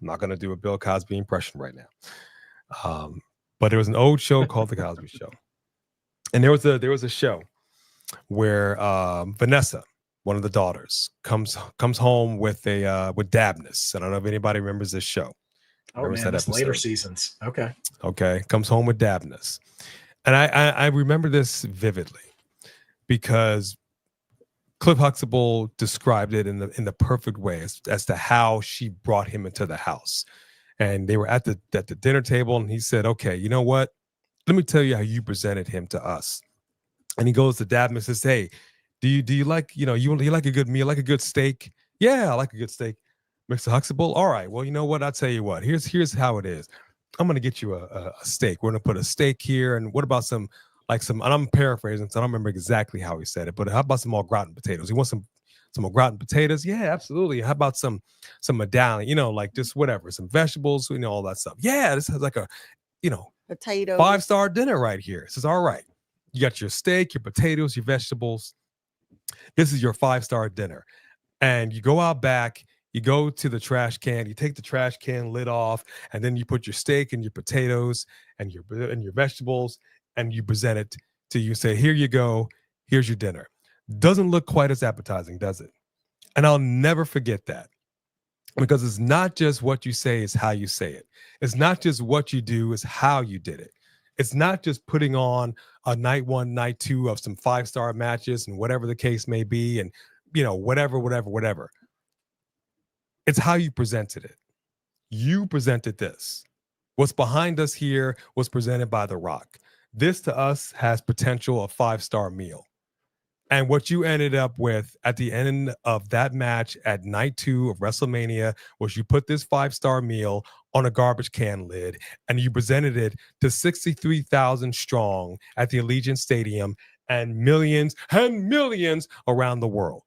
I'm not going to do a Bill Cosby impression right now. But there was an old show called The Cosby Show. And there was a show where Vanessa, one of the daughters, comes home with Dabness. I don't know if anybody remembers this show. Oh man, that's later seasons. Okay. Comes home with Dabness. And I remember this vividly because Cliff Huxtable described it in the perfect way as to how she brought him into the house. And they were at the dinner table, and he said, "Okay, you know what? Let me tell you how you presented him to us." And he goes to Dabness and says, "Hey, do you like, you like a good meal, like a good steak?" "Yeah, I like a good steak." Mr. Huxtable, "All right, well, you know what? I'll tell you what. Here's how it is. I'm gonna get you a steak. We're gonna put a steak here, and what about some, and I'm paraphrasing, so I don't remember exactly how he said it, but how about some au gratin potatoes? You want some au gratin potatoes?" "Yeah, absolutely." "How about some medallion, like just whatever, some vegetables, all that stuff." "Yeah, this has like a, potato 5-star dinner right here." It says, "All right, you got your steak, your potatoes, your vegetables. This is your 5-star dinner." And you go out back, you go to the trash can, you take the trash can lid off, and then you put your steak and your potatoes and your vegetables, and you present it to you. Say, "Here you go. Here's your dinner." Doesn't look quite as appetizing, does it? And I'll never forget that, because it's not just what you say, it's how you say it. It's not just what you do, it's how you did it. It's not just putting on a night 1, night 2 of some 5-star matches and whatever the case may be, and whatever. It's how you presented it. You presented this. What's behind us here was presented by The Rock. This to us has potential of 5-star meal. And what you ended up with at the end of that match at night 2 of WrestleMania was you put this 5-star meal on a garbage can lid, and you presented it to 63,000 strong at the Allegiant Stadium and millions around the world.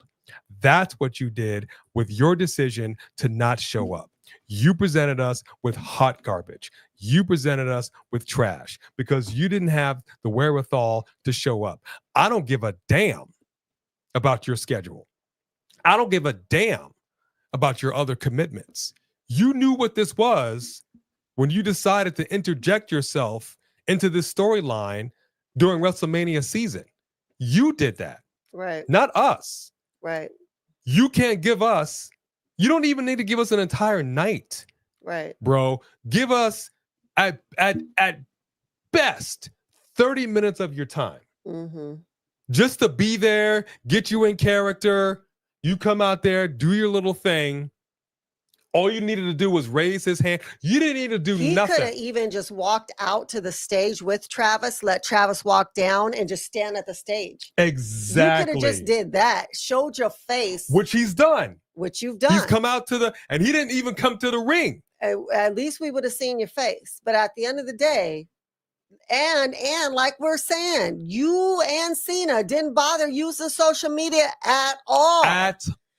That's what you did with your decision to not show up. You presented us with hot garbage. You presented us with trash because you didn't have the wherewithal to show up. I don't give a damn about your schedule. I don't give a damn about your other commitments. You knew what this was when you decided to interject yourself into this storyline during WrestleMania season. You did that. Right. Not us. Right. You can't give us, you don't even need to give us an entire night. Right. Bro, give us at best 30 minutes of your time. Mm-hmm. Just to be there, get you in character. You come out there, do your little thing. All you needed to do was raise his hand. You didn't need to do nothing. He could have even just walked out to the stage with Travis, let Travis walk down and just stand at the stage. Exactly. You could have just did that, showed your face. Which he's done. Which you've done. He's come out and he didn't even come to the ring. At least we would have seen your face. But at the end of the day, and like we're saying, you and Cena didn't bother using social media at all.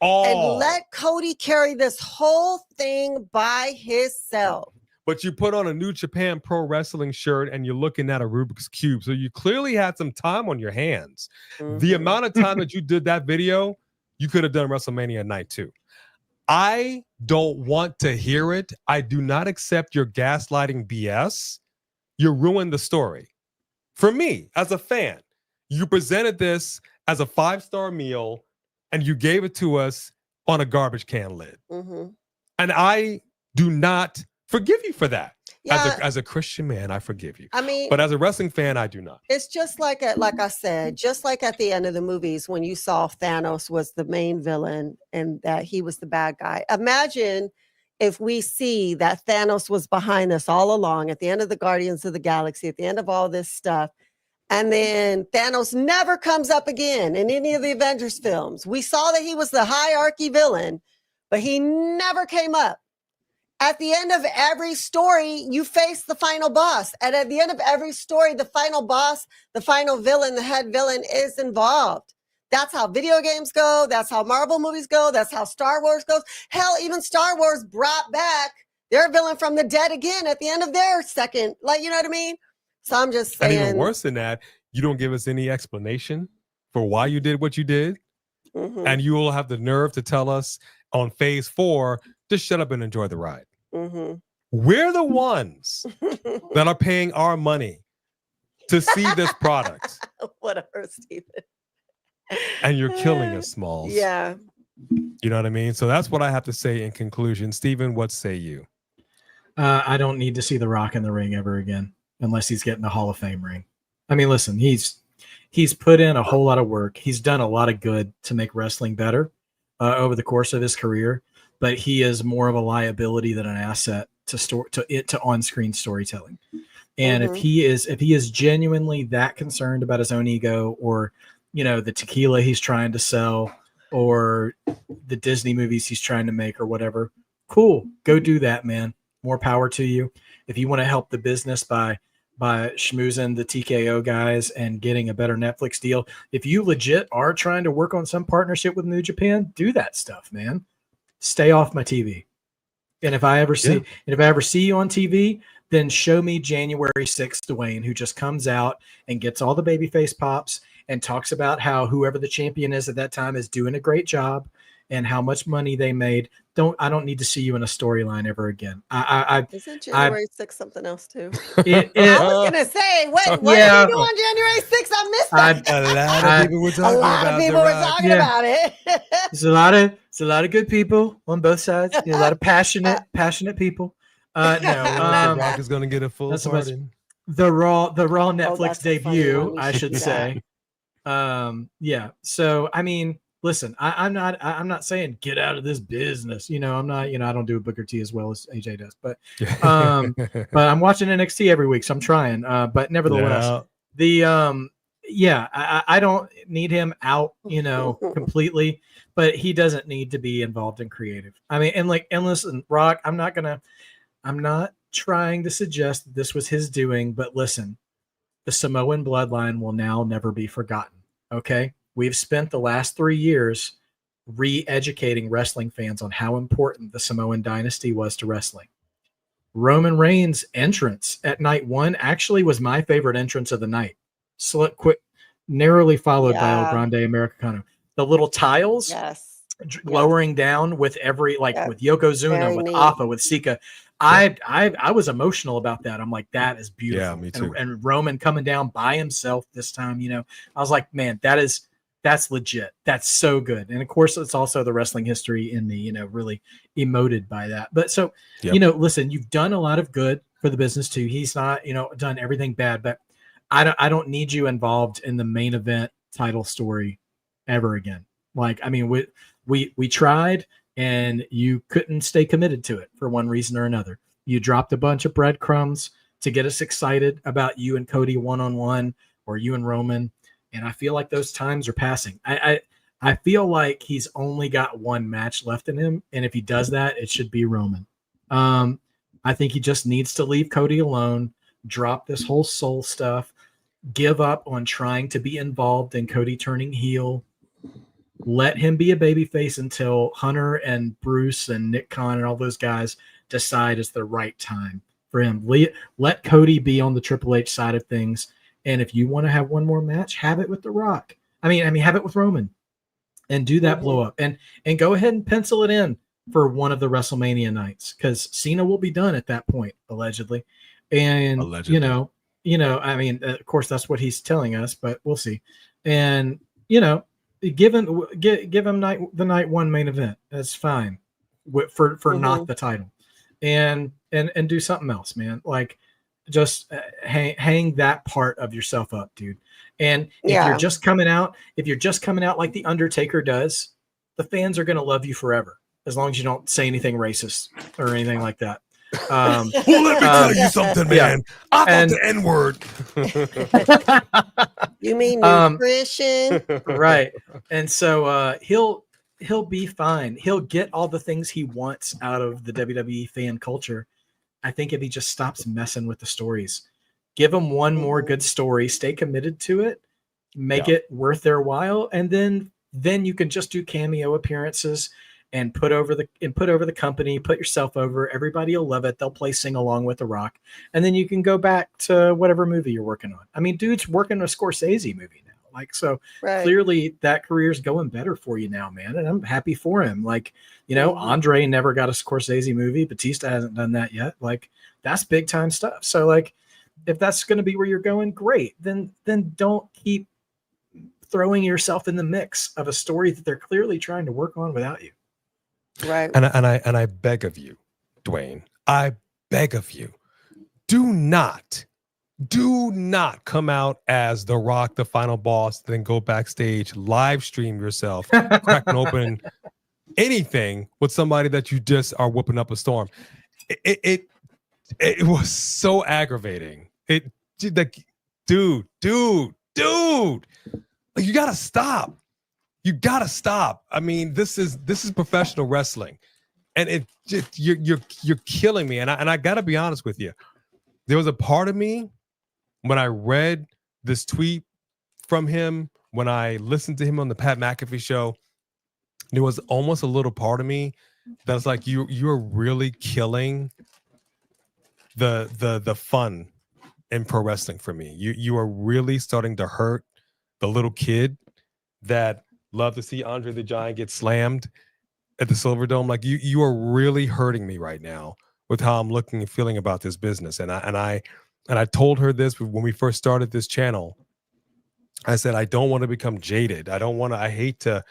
And let Cody carry this whole thing by himself. But you put on a New Japan Pro Wrestling shirt and you're looking at a Rubik's Cube. So you clearly had some time on your hands. Mm-hmm. The amount of time that you did that video, you could have done WrestleMania night too. I don't want to hear it. I do not accept your gaslighting BS. You ruined the story. For me, as a fan, you presented this as a 5-star meal and you gave it to us on a garbage can lid. Mm-hmm. And I do not forgive you for that. Yeah. As a Christian man, I forgive you. I mean, but as a wrestling fan, I do not. It's just like I said, just like at the end of the movies when you saw Thanos was the main villain and that he was the bad guy. Imagine if we see that Thanos was behind us all along at the end of the Guardians of the Galaxy, at the end of all this stuff, and then Thanos never comes up again in any of the Avengers films. We saw that he was the hierarchy villain, but he never came up. At the end of every story, you face the final boss. And at the end of every story, the final boss, the final villain, the head villain is involved. That's how video games go. That's how Marvel movies go. That's how Star Wars goes. Hell, even Star Wars brought back their villain from the dead again at the end of their second. Like, you know what I mean? So I'm just saying. And even worse than that, you don't give us any explanation for why you did what you did. Mm-hmm. And you will have the nerve to tell us on phase 4, just shut up and enjoy the ride. Mm-hmm. We're the ones that are paying our money to see this product. Whatever, Steven. And you're killing us, Smalls. Yeah. You know what I mean? So that's what I have to say in conclusion. Steven, what say you? I don't need to see The Rock in the ring ever again, unless he's getting the Hall of Fame ring. I mean, listen, he's put in a whole lot of work. He's done a lot of good to make wrestling better over the course of his career, but he is more of a liability than an asset to on-screen storytelling. And if he is genuinely that concerned about his own ego, or the tequila he's trying to sell, or the Disney movies he's trying to make, or whatever, cool, go do that, man. More power to you. If you want to help the business by schmoozing the TKO guys and getting a better Netflix deal, if you legit are trying to work on some partnership with New Japan, do that stuff, man. Stay off my TV. And if I ever see you on TV, then show me January 6th Dwyane, who just comes out and gets all the babyface pops and talks about how whoever the champion is at that time is doing a great job and how much money they made. I don't need to see you in a storyline ever again. Isn't January 6th something else too? I was gonna say, what did you do on January 6th? I missed that. A lot of people were talking about it. There's a lot of good people on both sides. A lot of passionate people. Rock is gonna get a full pardon. The Raw Netflix debut, I should say. So I mean, listen, I'm not saying get out of this business. I'm not. I don't do Booker T as well as AJ does, but I'm watching NXT every week, so I'm trying. But nevertheless, I don't need him out, completely, but he doesn't need to be involved in creative. I mean, and listen, Rock, I'm not trying to suggest that this was his doing, but listen, the Samoan bloodline will now never be forgotten. Okay. We've spent the last 3 years re-educating wrestling fans on how important the Samoan dynasty was to wrestling. Roman Reigns' entrance at night 1 actually was my favorite entrance of the night. Narrowly followed by El Grande Americano. The little tiles lowering down with with Yokozuna, with Alpha, with Sika. I was emotional about that. I'm like, that is beautiful. Yeah, me too. And Roman coming down by himself this time, I was like, man, that is That's legit. That's so good. And of course, it's also the wrestling history in the, really emoted by that. But so, Yep. listen, you've done a lot of good for the business too. He's not, done everything bad, but I don't need you involved in the main event title story ever again. Like, I mean, we tried and you couldn't stay committed to it for one reason or another. You dropped a bunch of breadcrumbs to get us excited about you and Cody one-on-one or you and Roman. And I feel like those times are passing. I feel like he's only got one match left in him. And if he does that, it should be Roman. I think he just needs to leave Cody alone, drop this whole soul stuff, give up on trying to be involved in Cody turning heel. Let him be a babyface until Hunter and Bruce and Nick Khan and all those guys decide it's the right time for him. Let Cody be on the Triple H side of things. And if you want to have one more match, have it with The Rock. I mean, have it with Roman and do that blow up and go ahead and pencil it in for one of the WrestleMania nights because Cena will be done at that point, allegedly. And, I mean, of course, that's what he's telling us, but we'll see. And, give him the night one main event. That's fine for not the title and do something else, man. Like, just hang that part of yourself up, dude. And if you're just coming out like the Undertaker does, the fans are going to love you forever as long as you don't say anything racist or anything like that. Well, let me tell you something, man. I thought the N-word. You mean nutrition? Right. And so he'll be fine. He'll get all the things he wants out of the WWE fan culture. I think if he just stops messing with the stories, give them one more good story, stay committed to it, make it worth their while, and then you can just do cameo appearances and put over the company, put yourself over. Everybody will love it. They'll play Sing Along with The Rock, and then you can go back to whatever movie you're working on. I mean, dude's working a Scorsese movie now. Like, so clearly that career's going better for you now, man. And I'm happy for him. Like, Andre never got a Scorsese movie. Batista hasn't done that yet. Like, that's big time stuff. So like, if that's going to be where you're going, great. Then don't keep throwing yourself in the mix of a story that they're clearly trying to work on without you. Right. And I beg of you, Dwyane, I beg of you, do not come out as The Rock, the final boss, then go backstage, live stream yourself, cracking open anything with somebody that you just are whooping up a storm. It was so aggravating. Dude, like, you gotta stop. I mean, this is professional wrestling, and you're killing me. And I gotta be honest with you. There was a part of me when I read this tweet from him, when I listened to him on the Pat McAfee show, there was almost a little part of me that was like, you're really killing the fun in pro wrestling for me. You are really starting to hurt the little kid that loved to see Andre the Giant get slammed at the Silverdome. Like, you are really hurting me right now with how I'm looking and feeling about this business. And I told her this when we first started this channel. I said, I don't want to become jaded. I hate to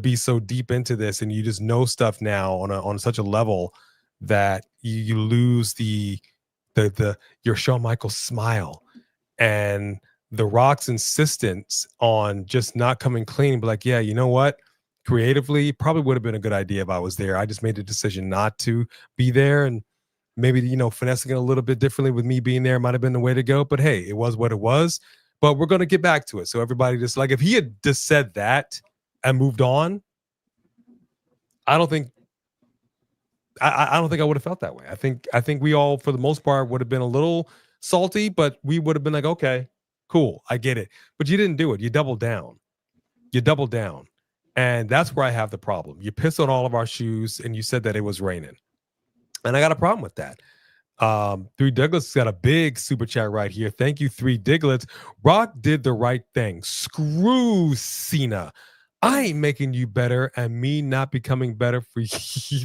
be so deep into this, and you just know stuff now on such a level that you lose your Shawn Michaels smile and The Rock's insistence on just not coming clean. But like, yeah, you know what? Creatively, probably would have been a good idea if I was there. I just made the decision not to be there, and maybe, finessing it a little bit differently with me being there might have been the way to go. But hey, it was what it was. But we're going to get back to it. So everybody just, like, if he had just said that and moved on, I don't think I would have felt that way. I think we all, for the most part, would have been a little salty, but we would have been like, okay, cool, I get it. But you didn't do it. You doubled down. And that's where I have the problem. You pissed on all of our shoes, and you said that it was raining. And I got a problem with that. Three Diglets got a big super chat right here. Thank you, Three Diglets. Rock did the right thing. Screw Cena. I ain't making you better, and me not becoming better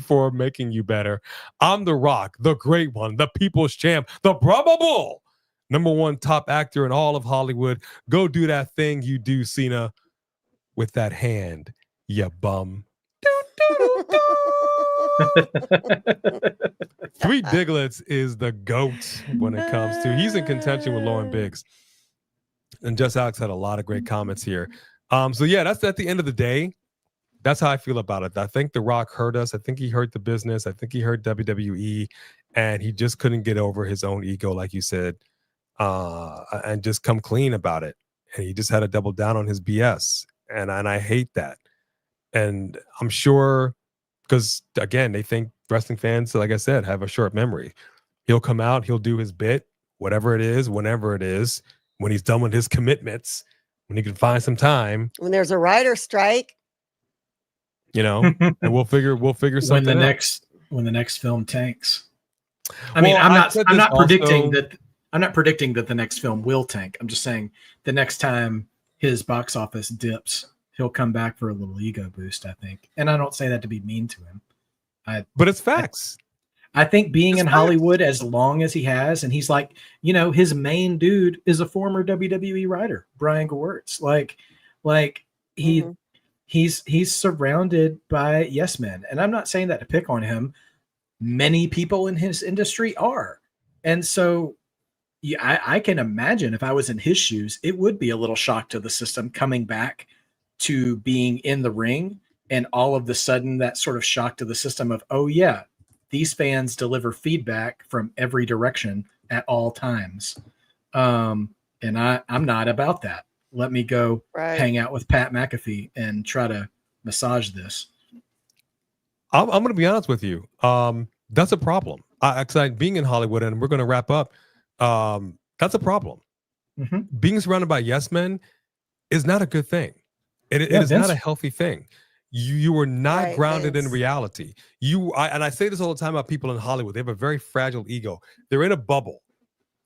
for making you better. I'm The Rock, the great one, the people's champ, the probable #1 top actor in all of Hollywood. Go do that thing you do, Cena. with that hand, you bum. Three Diglets is the GOAT when it comes to, he's in contention with Lauren Biggs. And Just Alex had a lot of great comments here. So yeah, that's at the end of the day. That's how I feel about it. I think The Rock hurt us. I think he hurt the business. I think he hurt WWE, and he just couldn't get over his own ego, like you said, and just come clean about it. And he just had to double down on his BS. And I hate that. And I'm sure, because again, they think wrestling fans, like I said, have a short memory. He'll come out, he'll do his bit, whatever it is, whenever it is, when he's done with his commitments, when he can find some time. When there's a writer strike. And we'll figure something out. When the next film tanks. I'm not predicting that the next film will tank. I'm just saying the next time his box office dips, he'll come back for a little ego boost, I think. And I don't say that to be mean to him. But it's facts. I think being in Hollywood as long as he has, and he's like, his main dude is a former WWE writer, Brian Gewirtz. He's surrounded by yes men. And I'm not saying that to pick on him. Many people in his industry are. And so I can imagine if I was in his shoes, it would be a little shock to the system coming back to being in the ring. And all of the sudden that sort of shock to the system of, oh yeah, these fans deliver feedback from every direction at all times. And I'm not about that. Let me go hang out with Pat McAfee and try to massage this. I'm going to be honest with you. That's a problem. Being in Hollywood, and we're going to wrap up. That's a problem. Mm-hmm. Being surrounded by yes men is not a good thing. It is not a healthy thing. You are not grounded in reality. And I say this all the time about people in Hollywood. They have a very fragile ego. They're in a bubble.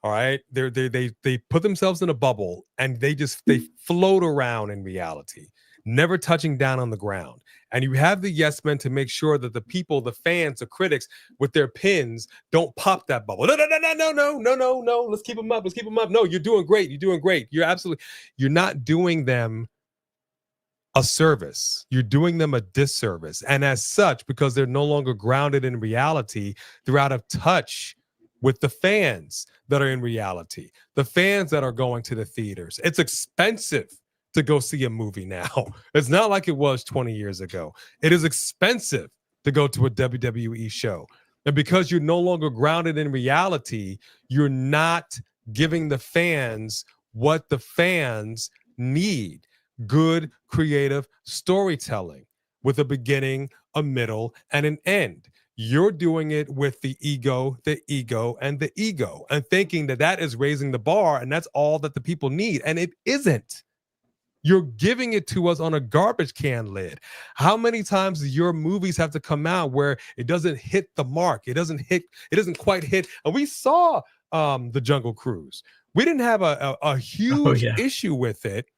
All right. They put themselves in a bubble and they float around in reality, never touching down on the ground. And you have the yes men to make sure that the people, the fans, the critics with their pins don't pop that bubble. No. Let's keep them up. No, you're doing great. You're not doing them a service. You're doing them a disservice. And as such, because they're no longer grounded in reality, they're out of touch with the fans that are in reality, the fans that are going to the theaters. It's expensive to go see a movie now. It's not like it was 20 years ago. It is expensive to go to a WWE show. And because you're no longer grounded in reality, you're not giving the fans what the fans need. Good, creative storytelling with a beginning, a middle, and an end. You're doing it with the ego, and thinking that is raising the bar and that's all that the people need. And it isn't. You're giving it to us on a garbage can lid. How many times do your movies have to come out where it doesn't hit the mark? It doesn't quite hit. And we saw the Jungle Cruise. We didn't have a huge issue with it.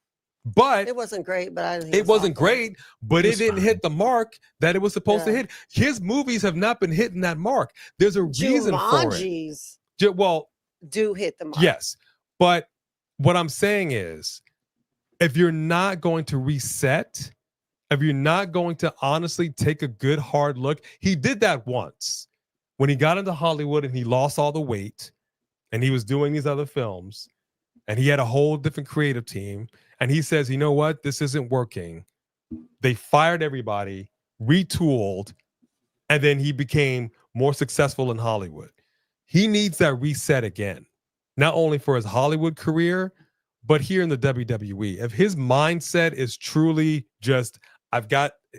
But it wasn't great, but it wasn't great, but it didn't hit the mark that it was supposed to hit. His movies have not been hitting that mark. There's a reason for it. Well, do hit the mark. Yes. But what I'm saying is, if you're not going to reset, if you're not going to honestly take a good hard look, he did that once when he got into Hollywood and he lost all the weight and he was doing these other films and he had a whole different creative team. And he says, you know what? This isn't working. They fired everybody, retooled, and then he became more successful in Hollywood. He needs that reset again, not only for his Hollywood career, but here in the WWE. If his mindset is truly just,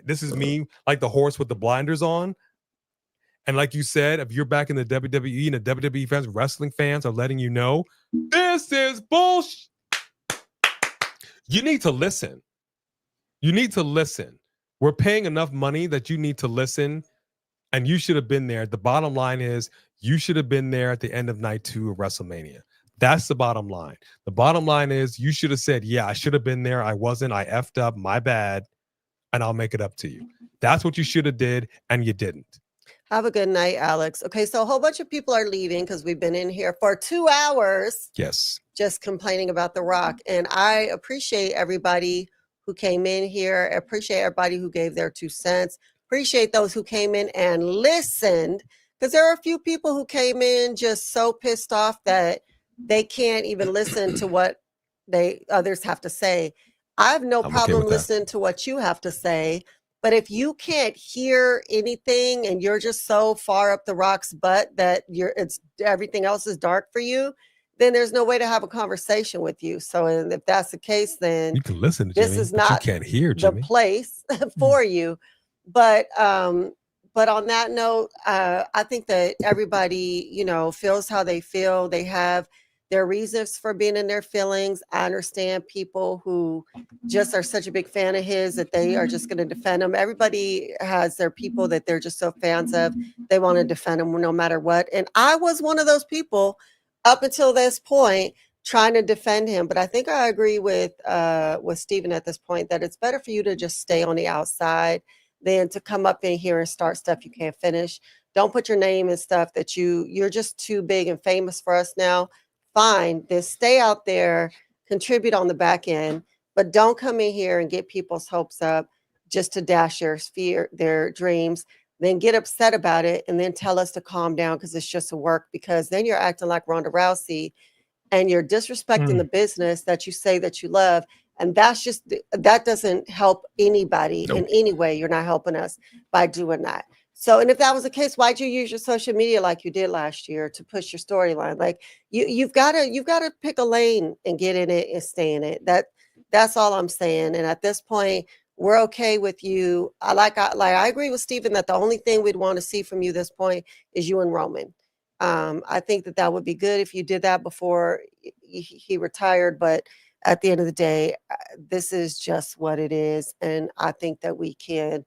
this is me, like the horse with the blinders on. And like you said, if you're back in the WWE and the WWE fans, wrestling fans are letting you know, this is bullshit. You need to listen. We're paying enough money that you need to listen, and you should have been there. The bottom line is you should have been there at the end of night 2 of WrestleMania. That's the bottom line. The bottom line is you should have said, yeah, I should have been there. I wasn't. I effed up. My bad. And I'll make it up to you. That's what you should have did, and you didn't. Have a good night, Alex. Okay, so a whole bunch of people are leaving because we've been in here for 2 hours. Yes. Just complaining about The Rock. And I appreciate everybody who came in here. I appreciate everybody who gave their 2 cents. Appreciate those who came in and listened, because there are a few people who came in just so pissed off that they can't even listen to what others have to say. I have no I'm okay problem with that. listening to what you have to say, but if you can't hear anything and you're just so far up the rock's butt that it's everything else is dark for you, then there's no way to have a conversation with you. So, and if that's the case, then You can listen to this Jimmy, is but you not can't hear the Jimmy. place for you. But on that note, I think that everybody, you know, feels how they feel. They have their reasons for being in their feelings. I understand people who just are such a big fan of his that they are just going to defend him. Everybody has their people that they're just so fans of. They want to defend him no matter what. And I was one of those people up until this point trying to defend him. But I think I agree with Steven at this point that it's better for you to just stay on the outside than to come up in here and start stuff you can't finish. Don't put your name in stuff that you're just too big and famous for us now. Fine, then stay out there, contribute on the back end, but don't come in here and get people's hopes up just to dash their dreams, then get upset about it and then tell us to calm down because it's just a work, because then you're acting like Ronda Rousey and you're disrespecting the business that you say that you love. And that doesn't help anybody in any way. You're not helping us by doing that. So, and if that was the case, why'd you use your social media like you did last year to push your storyline? Like you've got to pick a lane and get in it and stay in it. That's all I'm saying. And at this point, we're okay with you. I agree with Steven that the only thing we'd want to see from you this point is you and Roman. I think that would be good if you did that before he retired. But at the end of the day, this is just what it is. And I think that we can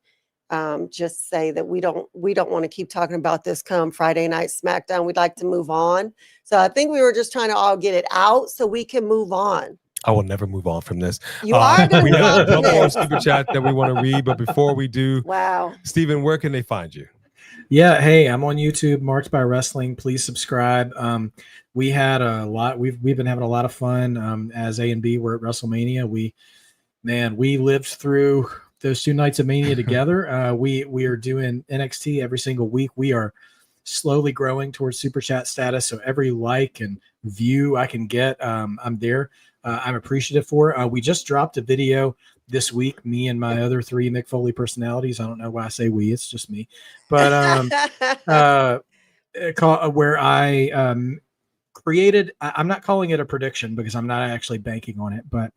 just say that we don't want to keep talking about this come Friday night SmackDown. We'd like to move on. So I think we were just trying to all get it out so we can move on. I will never move on from this. You are going to we move on have from one more this. super chat that we want to read, but before we do, Wow, Steven, where can they find you? Yeah, hey, I'm on YouTube, Marked by Wrestling. Please subscribe. We had a lot. We've been having a lot of fun as A and B. We're at WrestleMania. We lived through those 2 nights of Mania together. We are doing NXT every single week. We are slowly growing towards super chat status. So every like and view I can get, I'm there. I'm appreciative for. We just dropped a video this week, me and my other 3 Mick Foley personalities. I don't know why I say we, it's just me. But where I created, I'm not calling it a prediction because I'm not actually banking on it, but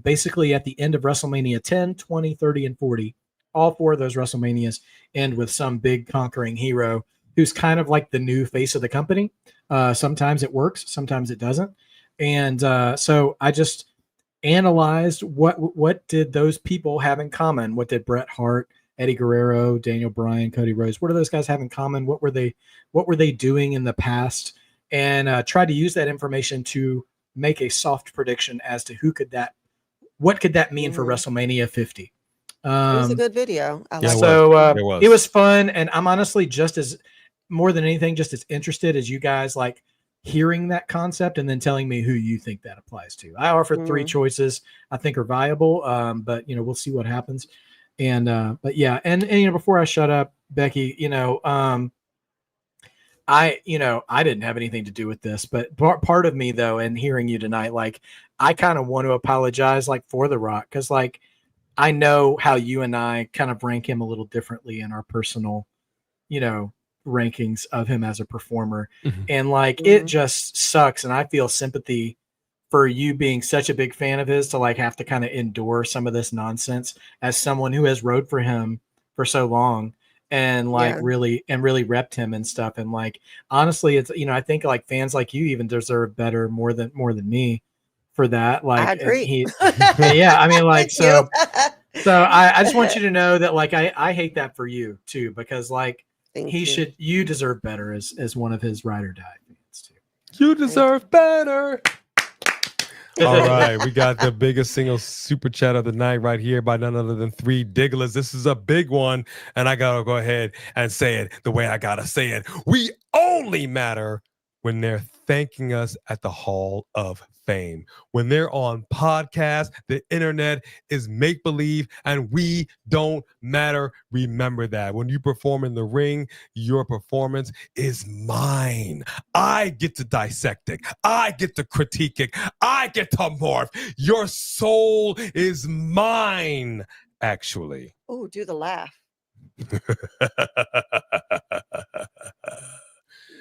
basically at the end of WrestleMania 10, 20, 30, and 40, all 4 of those WrestleManias end with some big conquering hero who's kind of like the new face of the company. Sometimes it works, sometimes it doesn't. And so I just analyzed what did those people have in common? What did Bret Hart, Eddie Guerrero, Daniel Bryan, Cody Rhodes, what do those guys have in common? What were they doing in the past? And tried to use that information to make a soft prediction as to what could that mean for WrestleMania 50. it was a good video. I like it was fun, and I'm honestly more than anything just as interested as you guys, like hearing that concept and then telling me who you think that applies to. I offered 3 choices I think are viable, but we'll see what happens. And but yeah, and before I shut up, Becky, I didn't have anything to do with this, but part of me though, and hearing you tonight, like I kind of want to apologize like for The Rock, because like I know how you and I kind of rank him a little differently in our personal, rankings of him as a performer. And like it just sucks, and I feel sympathy for you being such a big fan of his to like have to kind of endure some of this nonsense as someone who has rode for him for so long and like really repped him and stuff. And like honestly, it's I think like fans like you even deserve better more than me for that. Like I agree. Yeah, I mean like so I just want you to know that like I hate that for you too, because like you deserve better as one of his ride or die fans too. You deserve better. All right, we got the biggest single super chat of the night right here by none other than 3 Digglers. This is a big one, and I gotta go ahead and say it the way I gotta say it. We only matter when they're thanking us at the Hall of Fame. When they're on podcasts, the internet is make-believe and we don't matter. Remember that. When you perform in the ring, your performance is mine. I get to dissect it. I get to critique it. I get to morph. Your soul is mine, actually. Oh, do the laugh.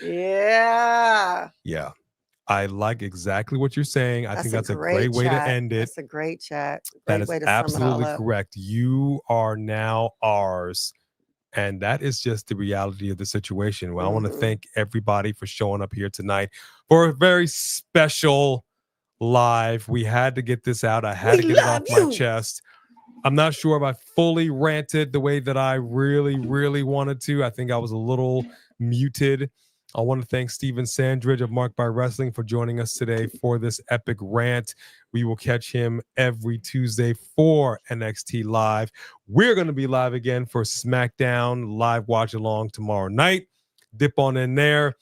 Yeah. Yeah. I like exactly what you're saying. I think that's a great way to chat. end it. That's a great chat. That Great is way to sum it all absolutely up. correct. You are now ours. And that is just the reality of the situation. Well, I want to thank everybody for showing up here tonight for a very special live. We had to get this out. I had to get it off my chest. I'm not sure if I fully ranted the way that I really, really wanted to. I think I was a little muted. I want to thank Steven Sandridge of Marked by Wrestling for joining us today for this epic rant. We will catch him every Tuesday for NXT Live. We're going to be live again for Smackdown live watch along tomorrow night. Dip on in there.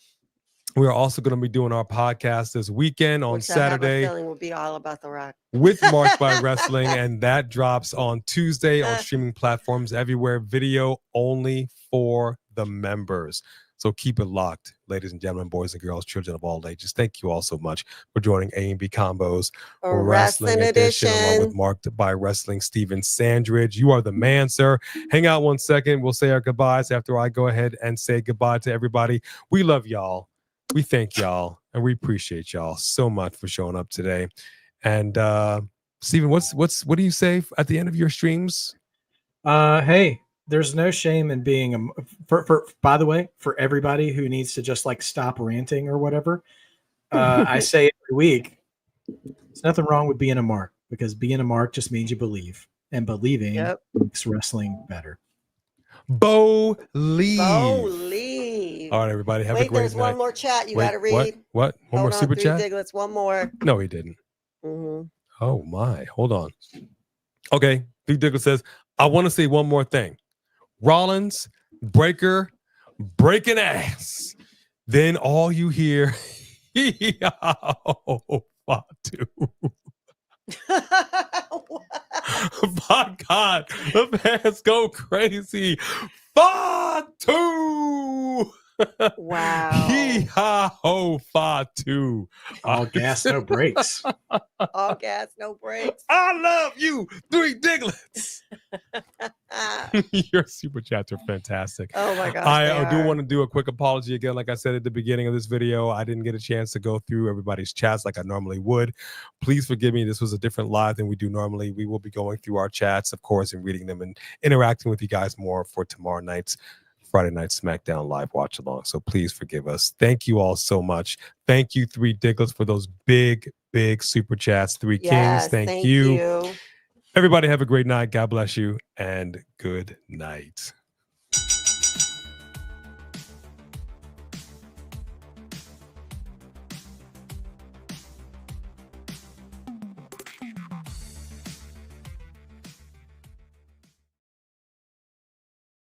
We are also going to be doing our podcast this weekend on Saturday. I have a feeling will be all about The Rock. With Marked by Wrestling, and that drops on Tuesday on streaming platforms everywhere. Video only for the members. So keep it locked, ladies and gentlemen, boys and girls, children of all ages. Thank you all so much for joining A&B Combos for Wrestling Edition along with Marked by Wrestling, Steven Sandridge. You are the man, sir. Hang out 1 second. We'll say our goodbyes after I go ahead and say goodbye to everybody. We love y'all. We thank y'all, and we appreciate y'all so much for showing up today. And Steven, what do you say at the end of your streams? Hey, there's no shame in being by the way, for everybody who needs to just like stop ranting or whatever. I say every week, there's nothing wrong with being a mark, because being a mark just means you believe, and believing makes wrestling better. Believe. Believe. All right, everybody. Have a great there's night. One more chat you got to read. What? One more super chat? Diglets, one more. No, he didn't. Oh, my. Hold on. Okay. Big Diglett says, I want to say one more thing. Rollins, Breaker, breaking ass. Then all you hear, Fatu. My God, the fans go crazy. Fatu. Wow. Hee-ha-ho, Fatu. All gas, no brakes. All gas, no brakes. I love you, Three Diglets. Your super chats are fantastic. Oh my gosh. I do want to do a quick apology again. Like I said at the beginning of this video, I didn't get a chance to go through everybody's chats like I normally would. Please forgive me. This was a different live than we do normally. We will be going through our chats, of course, and reading them and interacting with you guys more for tomorrow night's Friday Night Smackdown live watch along. So please forgive us. Thank you all so much. Thank you, Three Diglets, for those big super chats. Three Kings, thank you. Everybody have a great night. God bless you and good night.